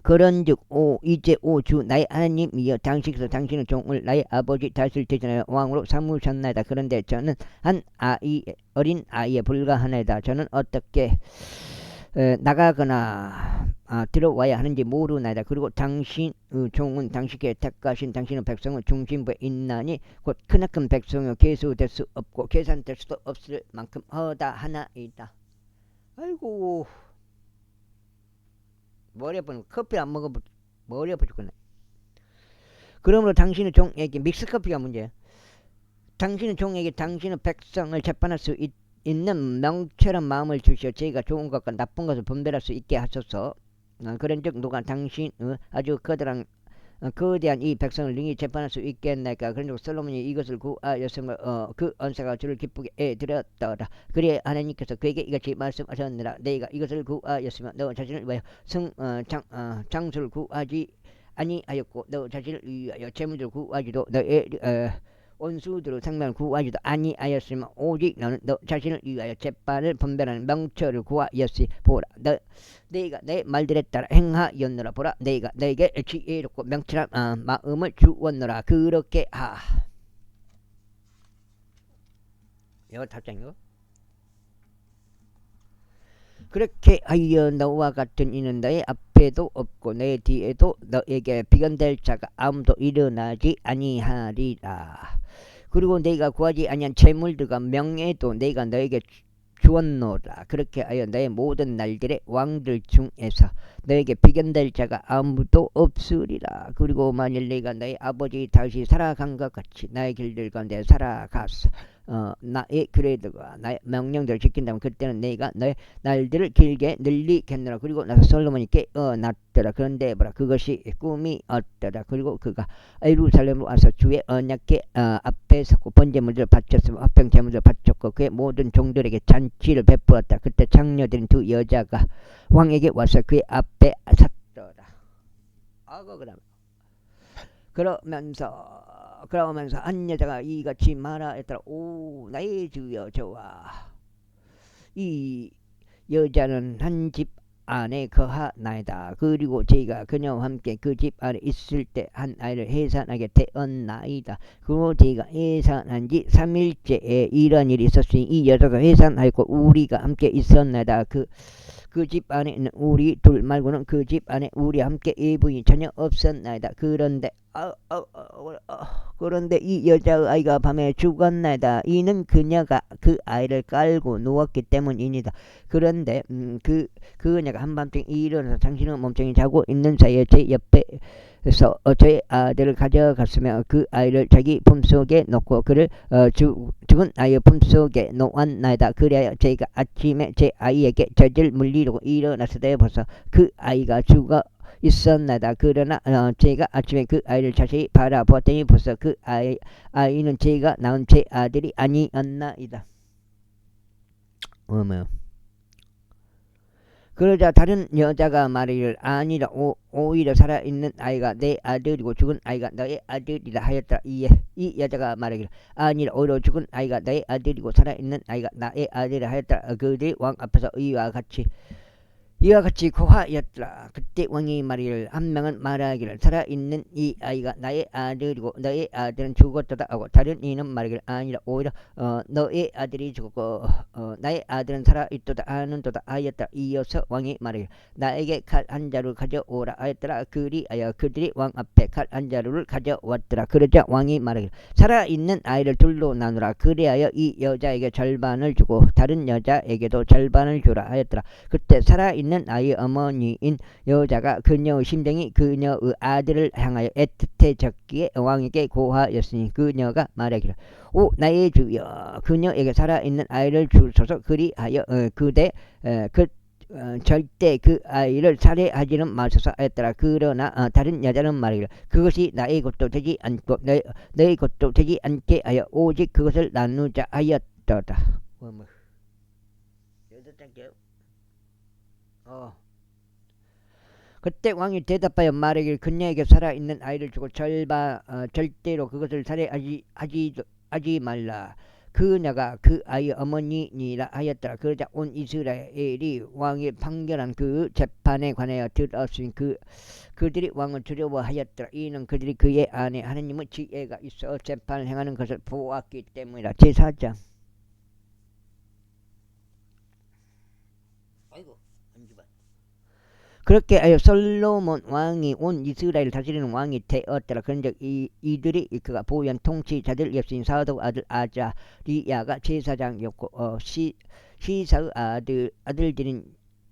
그런즉 이제 주 나의 하나님이여 당신께서 당신의 종을 나의 아버지 다윗을 대신하여 왕으로 삼으셨나이다. 그런데 저는 어린 아이에 불과하나이다. 저는 어떻게 나가거나 들어와야 하는지 모르나이다. 그리고 당신의 종은 당신께 택하신 당신의 백성의 중심부에 있나니 곧 크나큰 백성이요 계수될 수 없고 계산될 수도 없을 만큼 허다하나이다. 아이고 머리 아프네. 커피 안 먹어 머리 아파 죽겠네. 그러므로 당신의 종에게 믹스커피가 문제야. 당신의 종에게 당신의 백성을 재판할 수 있는 명철한 마음을 주시어 저희가 좋은 것과 나쁜 것을 분별할 수 있게 하소서. 그런즉 누가 당신의 아주 거대한 이 백성을 능히 재판할 수 있겠나이까. 그런즉 솔로몬이 이것을 구하였으므로 그 언사가 주를 기쁘게 드렸더라. 그래 하나님께서 그에게 이같이 말씀하셨느라 내가 이것을 구하였으며 너 자신을 위하여 장수를 구하지 아니하였고 너 자신을 위하여 재물을 구하지도 너의 원수들의 생명을 구하지도 아니하였으며 오직 너는 너 자신을 위하여 재판을 분별하는 명철을 구하였으니 보라 내가 내 말들에 따라 행하였노라. 보라 내가 너에게 지혜롭고 명철한 마음을 주었노라. 그렇게 이거 답장이요. 그렇게 하여 너와 같은 이는 너의 앞에도 없고 내 뒤에도 너에게 비견될 자가 아무도 일어나지 아니하리라. 그리고 내가 구하지 아니한 재물들과 명예도 내가 너에게 주었노라. 그렇게 하여 너의 모든 날들의 왕들 중에서 너에게 비견될 자가 아무도 없으리라. 그리고 만일 내가 너의 아버지 다윗이 살아간 것 같이 나의 길들 가운데 살아가서 나의 그레드가 나의 명령들을 지킨다면 그때는 내가 너의 날들을 길게 늘리겠노라. 그리고 나서 솔로몬이 깨어났더라. 그런데 보라 그것이 꿈이었더라. 그리고 그가 예루살렘으로 와서 주의 언약궤 앞에 섰고 번제물들을 바쳤으며 화평 제물들을 바쳤고 그의 모든 종들에게 잔치를 베풀었다. 그때 장녀들인 두 여자가 왕에게 와서 그의 앞에 섰더라. 그러면서 한 여자가 이같이 말하였더라. 오 나의 주여 저와 이 여자는 한 집 안에 거하나이다. 그리고 저희가 그녀와 함께 그 집 안에 있을 때 한 아이를 해산하게 되었나이다. 그리고 저희가 해산한 지 3일째에 이런 일이 있었으니 이 여자가 해산하였고 우리가 함께 있었나이다. 그 집 안에 있는 우리 둘 말고는 그 집 안에 우리와 함께 예부인이 전혀 없었나이다. 그런데 이 여자의 아이가 밤에 죽었나이다. 이는 그녀가 그 아이를 깔고 누웠기 때문입니다. 그런데 그녀가 한밤중 일어나서 당신의 몸뚱이 자고 있는 사이에 제 옆에서 저의 아들을 가져갔으며 그 아이를 자기 품속에 놓고 그를 죽은 아이의 품속에 놓았나이다. 그래야 저희가 아침에 제 아이에게 젖을 물리려고 일어났을 벌써 그 아이가 죽어 있었나이다. 그러나 제가 아침에 그 아이를 자세히 바라보았더니 벌써 그 아이는 제가 낳은 제 아들이 아니었나이다. 어머. 그러자 다른 여자가 말하기를 아니라 오히려 살아있는 아이가 내 아들이고 죽은 아이가 너의 아들이라 하였다. 이 여자가 말하기를 아니라 오히려 죽은 아이가 너의 아들이고 살아있는 아이가 나의 아들이라 하였다. 그들이 왕 앞에서 이와 같이 이와 같이 고하였더라. 그때 왕이 말이를 한 명은 말하기를 살아있는 이 아이가 나의 아들이고 너의 아들은 죽었도다 하고 다른 이는 말하기를 아니라 오히려 너의 아들이 죽었고 나의 아들은 살아있도다 하는도다 하였더라. 이어서 왕이 말하기를 나에게 칼 한 자루 가져오라 하였더라. 그리하여 그들이 왕 앞에 칼 한 자루를 가져왔더라. 그러자 왕이 말하기를 살아있는 아이를 둘로 나누라. 그리하여 이 여자에게 절반을 주고 다른 여자에게도 절반을 주라 하였더라. 그때 살아있는 아이의 어머니인 여자가 그녀의 심정이 그녀의 아들을 향하여 애틋해졌기에 왕에게 고하였으니 그녀가 말하기를 오 나의 주여 그녀에게 살아있는 아이를 주소서. 그리하여 절대 그 아이를 살해하지는 마소서 하였더라. 그러나 다른 여자는 말하기를 그것이 나의 것도 되지 않고 너의 것도 되지 않게 하여 오직 그것을 나누자 하였더라. 그때 왕이 대답하여 말하기를 그녀에게 살아있는 아이를 주고 절대로 그것을 살해하지 말라. 그녀가 그 아이의 어머니니라 하였더라. 그러자 온 이스라엘이 왕이 판결한 그 재판에 관하여 들었으니 그들이 왕을 두려워하였더라. 이는 그들이 그의 안에 하나님의 지혜가 있어 재판을 행하는 것을 보았기 때문이라. 제4장. 아이고 그렇게 하여 솔로몬 왕이 온 이스라엘을 다스리는 왕이 되었더라. 그런즉 이들이 그가 보유한 통치자들이었으니 사독 아들 아자리야가 제사장이었고 시사의 아들들인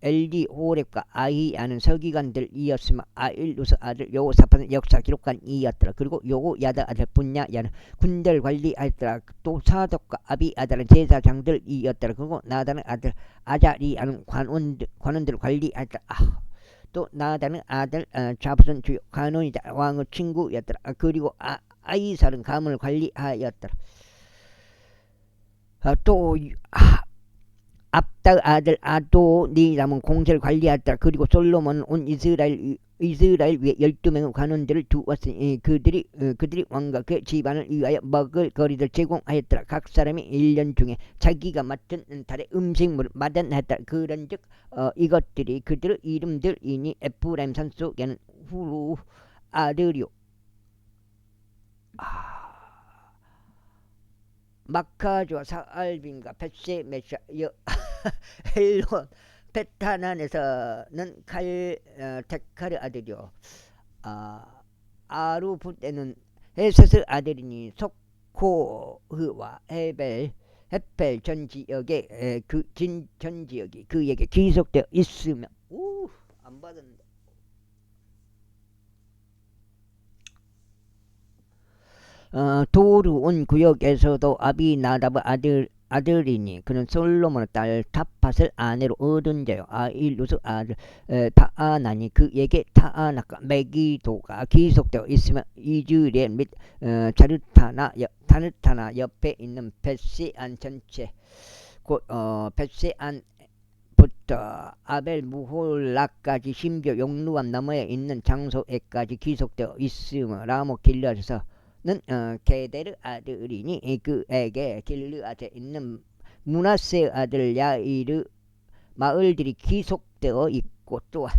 엘리호렙과 아히야는 서기관들이었으며 아일루스 아들 여호사밧은 역사 기록관이었더라. 그리고 여호야다 아들 분야야는 군대를 관리하였더라. 또 사독과 아비아달은 제사장들이었더라. 그리고 나단의 아들 아자리야는 관원들을 관리하였더라. 또 나단의 아들 자붓은 주요 관원이다. 왕의 친구였더라. 그리고 아이살은 가문을 관리하였더라. 또 압다의 아들 아도니람은 공세를 관리하였더라. 그리고 솔로몬은 온 이스라엘 위에 12명의 관원들을 두었으니 그들이 왕과 그 집안을 위하여 먹을 거리를 제공하였더라. 각 사람이 1년 중에 자기가 맡은 달의 음식물을 마련하였더라. 그런즉 이것들이 그들의 이름들이니 에프라임 산속에는 후루 아들이요 마카주와 사알빈과 벳세메샤 헬론 베타난에서는 데카르 아들이요 아루붓에는 헤세스 아들이니 속코흐와 헤펠 전 지역에 전 지역이 그에게 귀속되어 있으며 안 받았는데 도르 온 구역에서도 아비나답의 아들이니 그는 솔로몬의 딸 탑밭을 아내로 얻은 자요. 아일루스 아들 타아나니 그에게 타아나과 메기도가 귀속되어 있으며 이즈리엘 및 타르타나 옆에 있는 벳세안 전체 곧 벳세안 부터 아벨 무홀라까지 심지어 용루암 너머에 있는 장소에까지 귀속되어 있으며 라모 길르앗에서 는 게데르 아들이니 그에게 길르앗에 있는 므낫세 아들 야이르 마을들이 귀속되어 있고 또한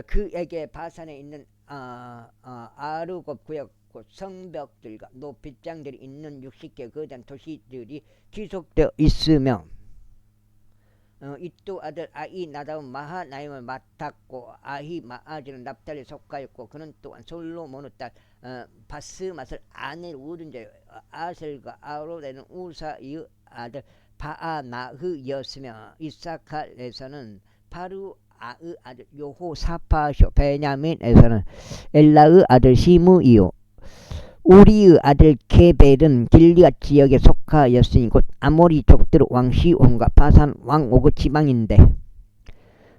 그에게 바산에 있는 아르곱 구역 성벽들과 높이장들이 있는 60개 거대한 도시들이 귀속되어 있으며 이또 아들 아히나답은 마하나임을 맡았고 아히마아즈는 납달리에 속하였고 그는 또한 솔로몬의 딸 바스맛을 아내로 얻은 자요. 아셀과 아로데는 우사이의 아들 바아나흐였으며 이사칼에서는 파루아의 아들 요호사파시오. 베냐민에서는 엘라의 아들 시므이요. 우리의 아들 게벨은 길리앗 지역에 속하였으니 곧 아모리 족들 왕 시온과 바산 왕 오그 지방인데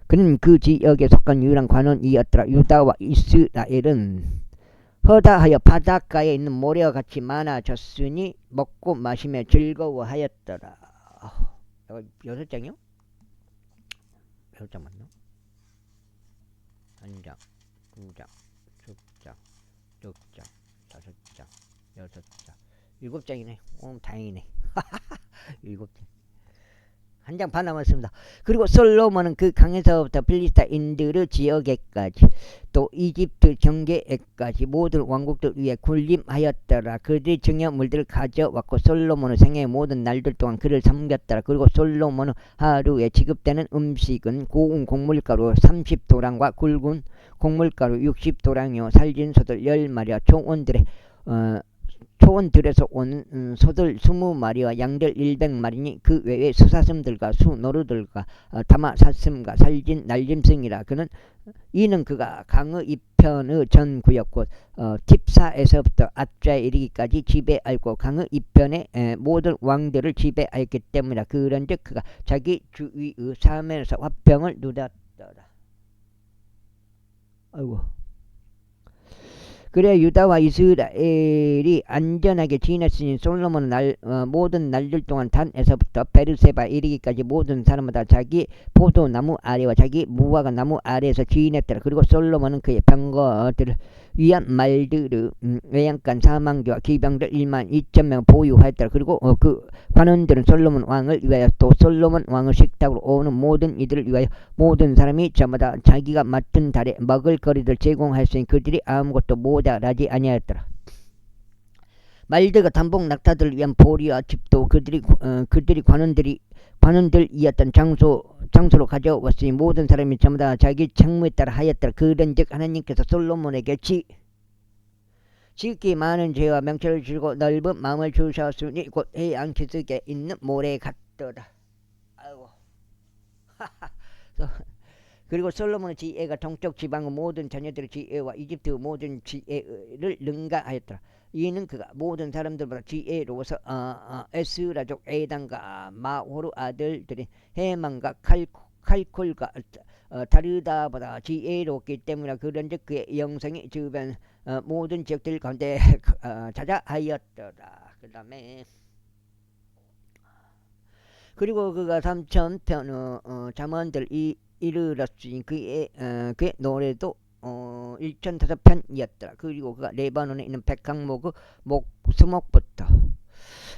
그는 그 지역에 속한 유일한 관원이었더라. 유다와 이스라엘은 허다하여 바닷가에 있는 모래와 같이 많아졌으니 먹고 마시며 즐거워하였더라. 6장이요? 6장 맞나? 1장, 2장, 3장, 6장, 5장, 6장, 7장이네. 다행이네. 7장. 한 장 반 남았습니다. 그리고 솔로몬은 그 강에서부터 필리스타인들의 지역에까지 또 이집트 경계에까지 모든 왕국들 위에 군림하였더라. 그들이 증여물들을 가져왔고 솔로몬의 생애의 모든 날들 동안 그를 섬겼더라. 그리고 솔로몬은 하루에 지급되는 음식은 고운 곡물가루 30도랑과 굵은 곡물가루 60도랑이요 살진 소들 10마리와 초원들에서 온 소들 20마리와 양들 100마리니 그 외에 수사슴들과 수노루들과 다마사슴과 살진 날짐승이라. 이는 그가 강의 이편의 전 구역 곧 팁사에서부터 압자에 이르기까지 지배하였고 강의 이편의 모든 왕들을 지배하였기 때문이라. 그런즉 그가 자기 주위의 사면에서 화평을 누렸더라. 아이고. 그래 유다와 이스라엘이 안전하게 지냈으니 솔로몬은 모든 날들 동안 단에서부터 베르세바에 이르기까지 모든 사람마다 자기 포도나무 아래와 자기 무화과 나무 아래에서 지냈더라. 그리고 솔로몬은 그의 병거들을 위한 말들의 외양간 사망기와 기병들 1만 2천명 보유하였더라. 그리고 그 관원들은 솔로몬 왕을 위하여 또 솔로몬 왕의 식탁으로 오는 모든 이들을 위하여 모든 사람이 저마다 자기가 맡은 달에 먹을 거리를 제공하였으니 그들이 아무것도 모자라지 아니하였더라. 말들과 단복 낙타들을 위한 보리와 집도 그들이 관원들이었던 장소로 가져왔으니 모든 사람이 저마다 자기 책무에 따라 하였더라. 그런즉 하나님께서 솔로몬에게 지극히 많은 죄와 명철을 주고 넓은 마음을 주셨으니 곧 해안 기슭에 있는 모래 같더라. 아이고. 그리고 솔로몬의 지혜가 동쪽 지방의 모든 자녀들의 지혜와 이집트의 모든 지혜를 능가하였더라. 이는 그가 모든 사람들보다 지혜로워서 에스라족 에단과 마호르 아들들인 해만과 칼콜과 다르다보다 지혜롭기 때문에 그런즉 그의 영성이 주변 모든 지역들 가운데 자자하였더라. 그 다음에 그리고 그가 3,000편 잠언들 이르렀으니 그의 노래도 1,005편이었더라. 그리고 그가 레바논에 있는 백항목의 수목부터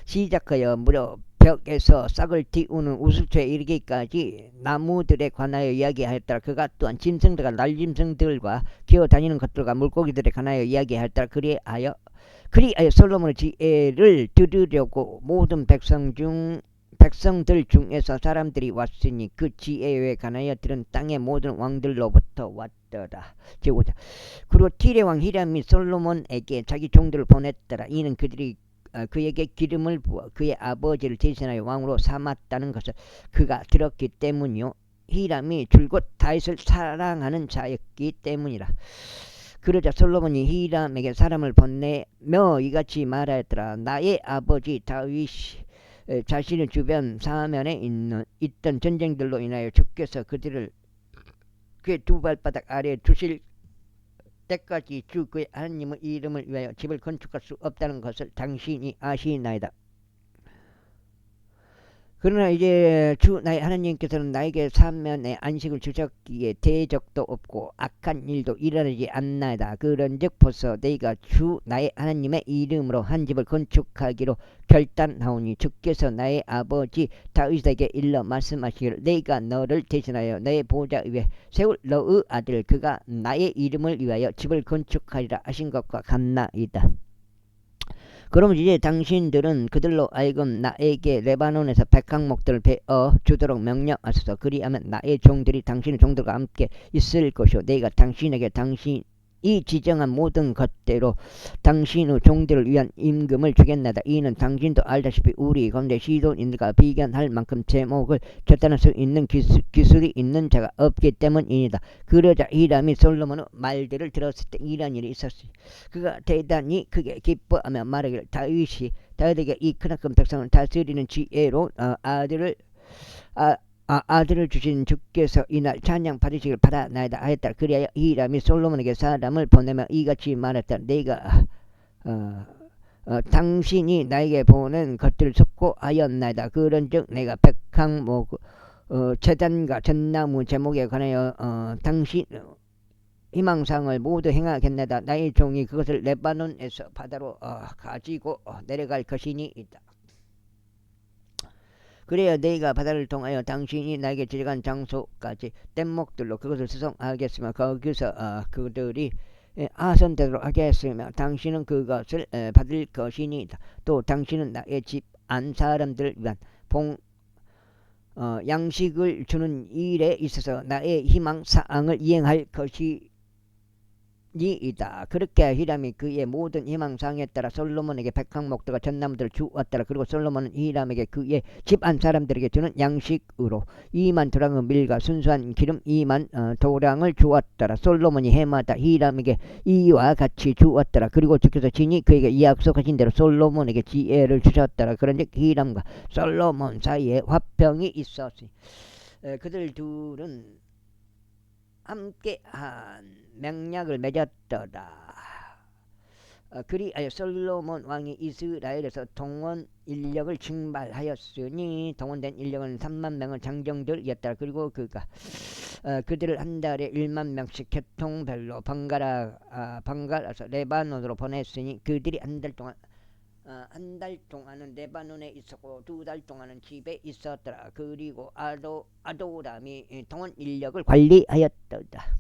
시작하여 무려 벽에서 싹을 틔우는 우슬초에 이르기까지 나무들에 관하여 이야기하였더라. 그가 또한 짐승들과 날짐승들과 기어다니는 것들과 물고기들에 관하여 이야기하였더라. 그리하여 솔로몬의 지혜를 들으려고 모든 백성들 중에서 사람들이 왔으니 그 지혜에 관하여 들은 땅의 모든 왕들로부터 왔더라. 제고자. 그리고 티레 왕 히람이 솔로몬에게 자기 종들을 보냈더라. 이는 그들이 그에게 기름을 부어 그의 아버지를 대신하여 왕으로 삼았다는 것을 그가 들었기 때문이요. 히람이 줄곧 다윗을 사랑하는 자였기 때문이라. 그러자 솔로몬이 히람에게 사람을 보내며 이같이 말하였더라. 나의 아버지 다윗이 자신의 주변 사면에 있던 전쟁들로 인하여 주께서 그들을 그의 두 발바닥 아래에 두실 때까지 주 그의 하나님의 이름을 위하여 집을 건축할 수 없다는 것을 당신이 아시나이다. 그러나 이제 주 나의 하나님께서는 나에게 사면에 안식을 주셨기에 대적도 없고 악한 일도 일어나지 않나이다. 그런즉 벌써 내가 주 나의 하나님의 이름으로 한 집을 건축하기로 결단하오니 주께서 나의 아버지 다윗에게 일러 말씀하시기를 내가 너를 대신하여 너의 보좌 위에 세울 너의 아들 그가 나의 이름을 위하여 집을 건축하리라 하신 것과 같나이다. 그럼 이제 당신들은 그들로 하여금 나에게 레바논에서 백항목들을 베어 주도록 명령하소서. 그리하면 나의 종들이 당신의 종들과 함께 있을 것이요 내가 당신에게 당신이 지정한 모든 것대로 당신의 종들을 위한 임금을 주겠나이다. 이는 당신도 알다시피 우리 가운데 시돈인들과 비견할 만큼 제목을 결단할 수 있는 기술이 있는 자가 없기 때문이니다. 그러자 히람이 솔로몬의 말들을 들었을 때 이런 일이 있었으니 그가 대단히 크게 기뻐하며 말하기를 다윗에게 이 크나큰 백성을 다스리는 지혜로 아들을 주신 주께서 이날 찬양 받으시길 바라나이다 하였다. 그리하여 히람이 솔로몬에게 사람을 보내며 이같이 말했다. 내가 당신이 나에게 보낸 것들을 숙고하였나이다. 그런즉 내가 백항목 제단과 전나무 제목에 관하여 당신 희망상을 모두 행하겠나이다. 나의 종이 그것을 레바논에서 바다로 가지고 내려갈 것이니이다. 그래야 내가 바다를 통하여 당신이 나에게 지적한 장소까지 뗏목들로 그것을 수송하겠으며 거기서 그들이 아선되도록 하겠으며 당신은 그것을 받을 것이니이다. 또 당신은 나의 집 안 사람들을 위한 양식을 주는 일에 있어서 나의 희망 사항을 이행할 것이 이다. 그렇게 히람이 그의 모든 희망사항에 따라 솔로몬에게 백항목들과 전나무들을 주었더라. 그리고 솔로몬은 히람에게 그의 집안 사람들에게 주는 양식으로 2만 도랑의 밀과 순수한 기름 2만 도랑을 주었더라. 솔로몬이 해마다 히람에게 이와 같이 주었더라. 그리고 주께서 친히 그에게 약속하신 대로 솔로몬에게 지혜를 주셨더라. 그런즉 히람과 솔로몬 사이에 화평이 있었으니 그들 둘은 함께한 맹약을 맺었더라. 그리하여 솔로몬 왕이 이스라엘에서 동원 인력을 징발하였으니 동원된 인력은 3만 명의 장정들이었다. 그리고 그들을 한 달에 1만 명씩 계통별로 번갈아서 레바논으로 보냈으니 그들이 한 달 동안은 레바논에 있었고 2달 동안은 집에 있었더라. 그리고 아도람이 동원 인력을 관리하였더라.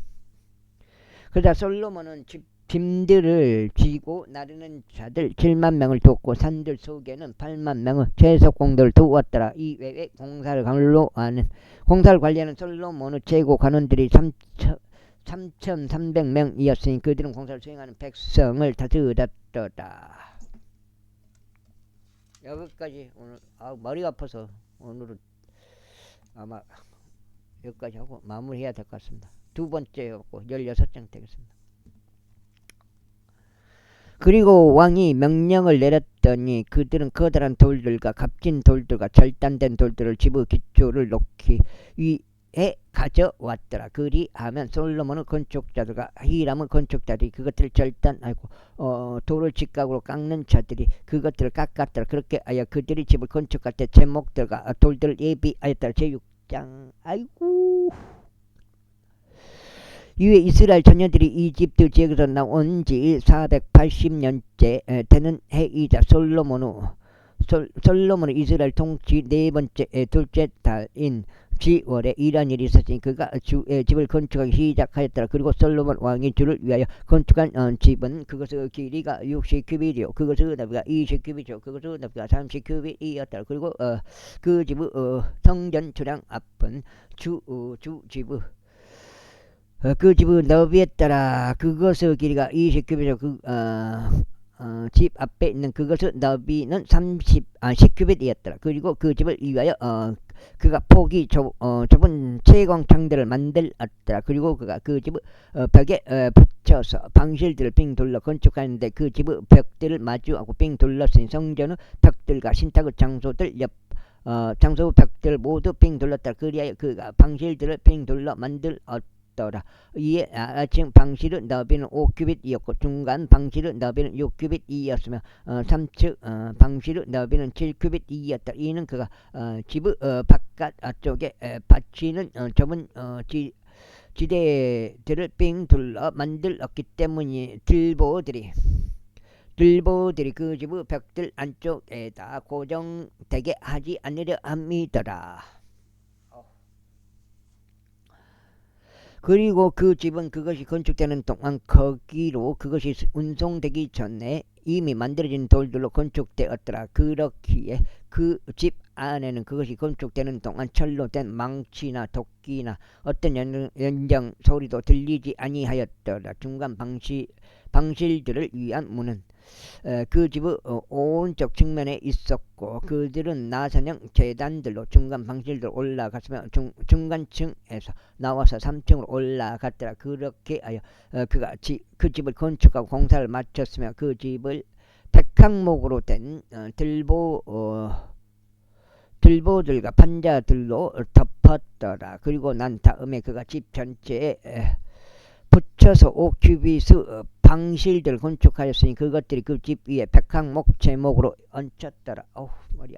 그러자 솔로몬은 짐들을 쥐고 나르는 자들 7만 명을 두었고 산들 속에는 8만 명의 채석공들을 두었더라. 이 외에 공사를 관리하는 솔로몬의 최고 관원들이 3,300명이었으니 그들은 공사를 수행하는 백성을 다스렸더라. 여기까지 오늘 머리가 아파서 오늘은 아마 여기까지 하고 마무리해야 될 것 같습니다. 두 번째였고 16장 되겠습니다. 그리고 왕이 명령을 내렸더니 그들은 커다란 돌들과 값진 돌들과 절단된 돌들을 집의 기초를 놓기 위해 가져왔더라. 그리하면 솔로몬의 건축자들과 히람의 건축자들이 그것들을 절단하고 돌을 직각으로 깎는 자들이 그것들을 깎았더라. 그렇게 하여 그들이 집을 건축할 때 제목들과 돌들을 예비하였더라. 제6장 아이고 이에 이스라엘 자녀들이 이집트 지역에서 나온 지 480년째 되는 해이자 솔로몬은 이스라엘 통치 4번째 둘째 달인 10월에 이런 일이 있었으니 그가 주의 집을 건축하기 시작하였더라. 그리고 솔로몬 왕이 주를 위하여 건축한 집은 그것의 길이가 60규빗이요 그것의 너비가 20규빗이요 그것의 너비가 30규빗이었더라. 그리고 그 집의 성전 주량 앞은 주집의 그 집의 너비에 따라 그것의 길이가 20규빗이요 집 앞에 있는 그것의 너비는 10규빗이었더라. 그리고 그 집을 위하여 그가 폭이 좁은 채광창들을 만들었더라. 그리고 그가 그 집의 벽에 붙여서 방실들을 빙 둘러 건축하는데 그 집의 벽들을 마주하고 빙 둘렀으니 성전의 벽들과 신탁의 장소들 장소 벽들 모두 빙 둘렀더라. 그리하여 그가 방실들을 빙 둘러 만들었더라. 이에 아침 방실의 너비는 5규빗이었고 중간 방실의 너비는 6규빗이었으며 3층 방실의 너비는 7규빗이었다. 이는 그가 집의 바깥쪽에 받치는 좁은 지대들을 빙 둘러 만들었기 때문에 들보들이 그 집의 벽들 안쪽에다 고정되게 하지 않으려 함이더라. 그리고 그 집은 그것이 건축되는 동안 거기로 그것이 운송되기 전에 이미 만들어진 돌들로 건축되었더라. 그렇기에 그 집 안에는 그것이 건축되는 동안 철로 된 망치나 도끼나 어떤 연장 소리도 들리지 아니하였더라. 중간 방실들을 위한 문은 그 집의 오른쪽 측면에 있었고 그들은 나선형 제단들로 중간 방실들로 올라갔으며 중간층에서 나와서 3층으로 올라갔더라. 그렇게 하여 그가 그 집을 건축하고 공사를 마쳤으며 그 집을 백항목으로 된 들보들과 판자들로 덮었더라. 그리고 난 다음에 그가 집 전체에 붙여서 5규빗의 방실들을 건축하였으니 그것들이 그 집 위에 백항목 제목으로 얹혔더라. 머리야.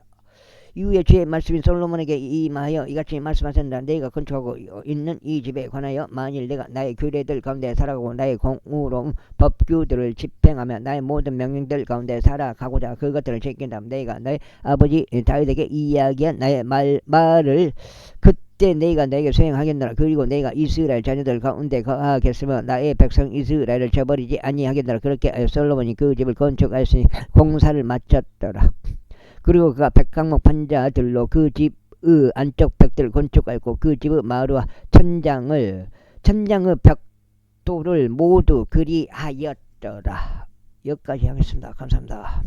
이후에 주의 말씀이 솔로몬에게 임하여 이같이 말씀하셨다. 내가 건축하고 있는 이 집에 관하여 만일 내가 나의 규례들 가운데 살아가고 나의 공의로운 법규들을 집행하며 나의 모든 명령들 가운데 살아가고자 그것들을 지킨다면 내가 나의 아버지 다윗에게 이야기한 나의 말을 그때 내가 내게 수행하겠노라. 그리고 내가 이스라엘 자녀들 가운데 거하겠으며 나의 백성 이스라엘을 저버리지 아니하겠노라. 그렇게 하여 솔로몬이 그 집을 건축하였으니 공사를 마쳤더라. 그리고 그가 백각목 판자들로 그 집의 안쪽 벽들을 건축하였고 그 집의 마루와 천장의 벽돌을 모두 그리하였더라. 여기까지 하겠습니다. 감사합니다.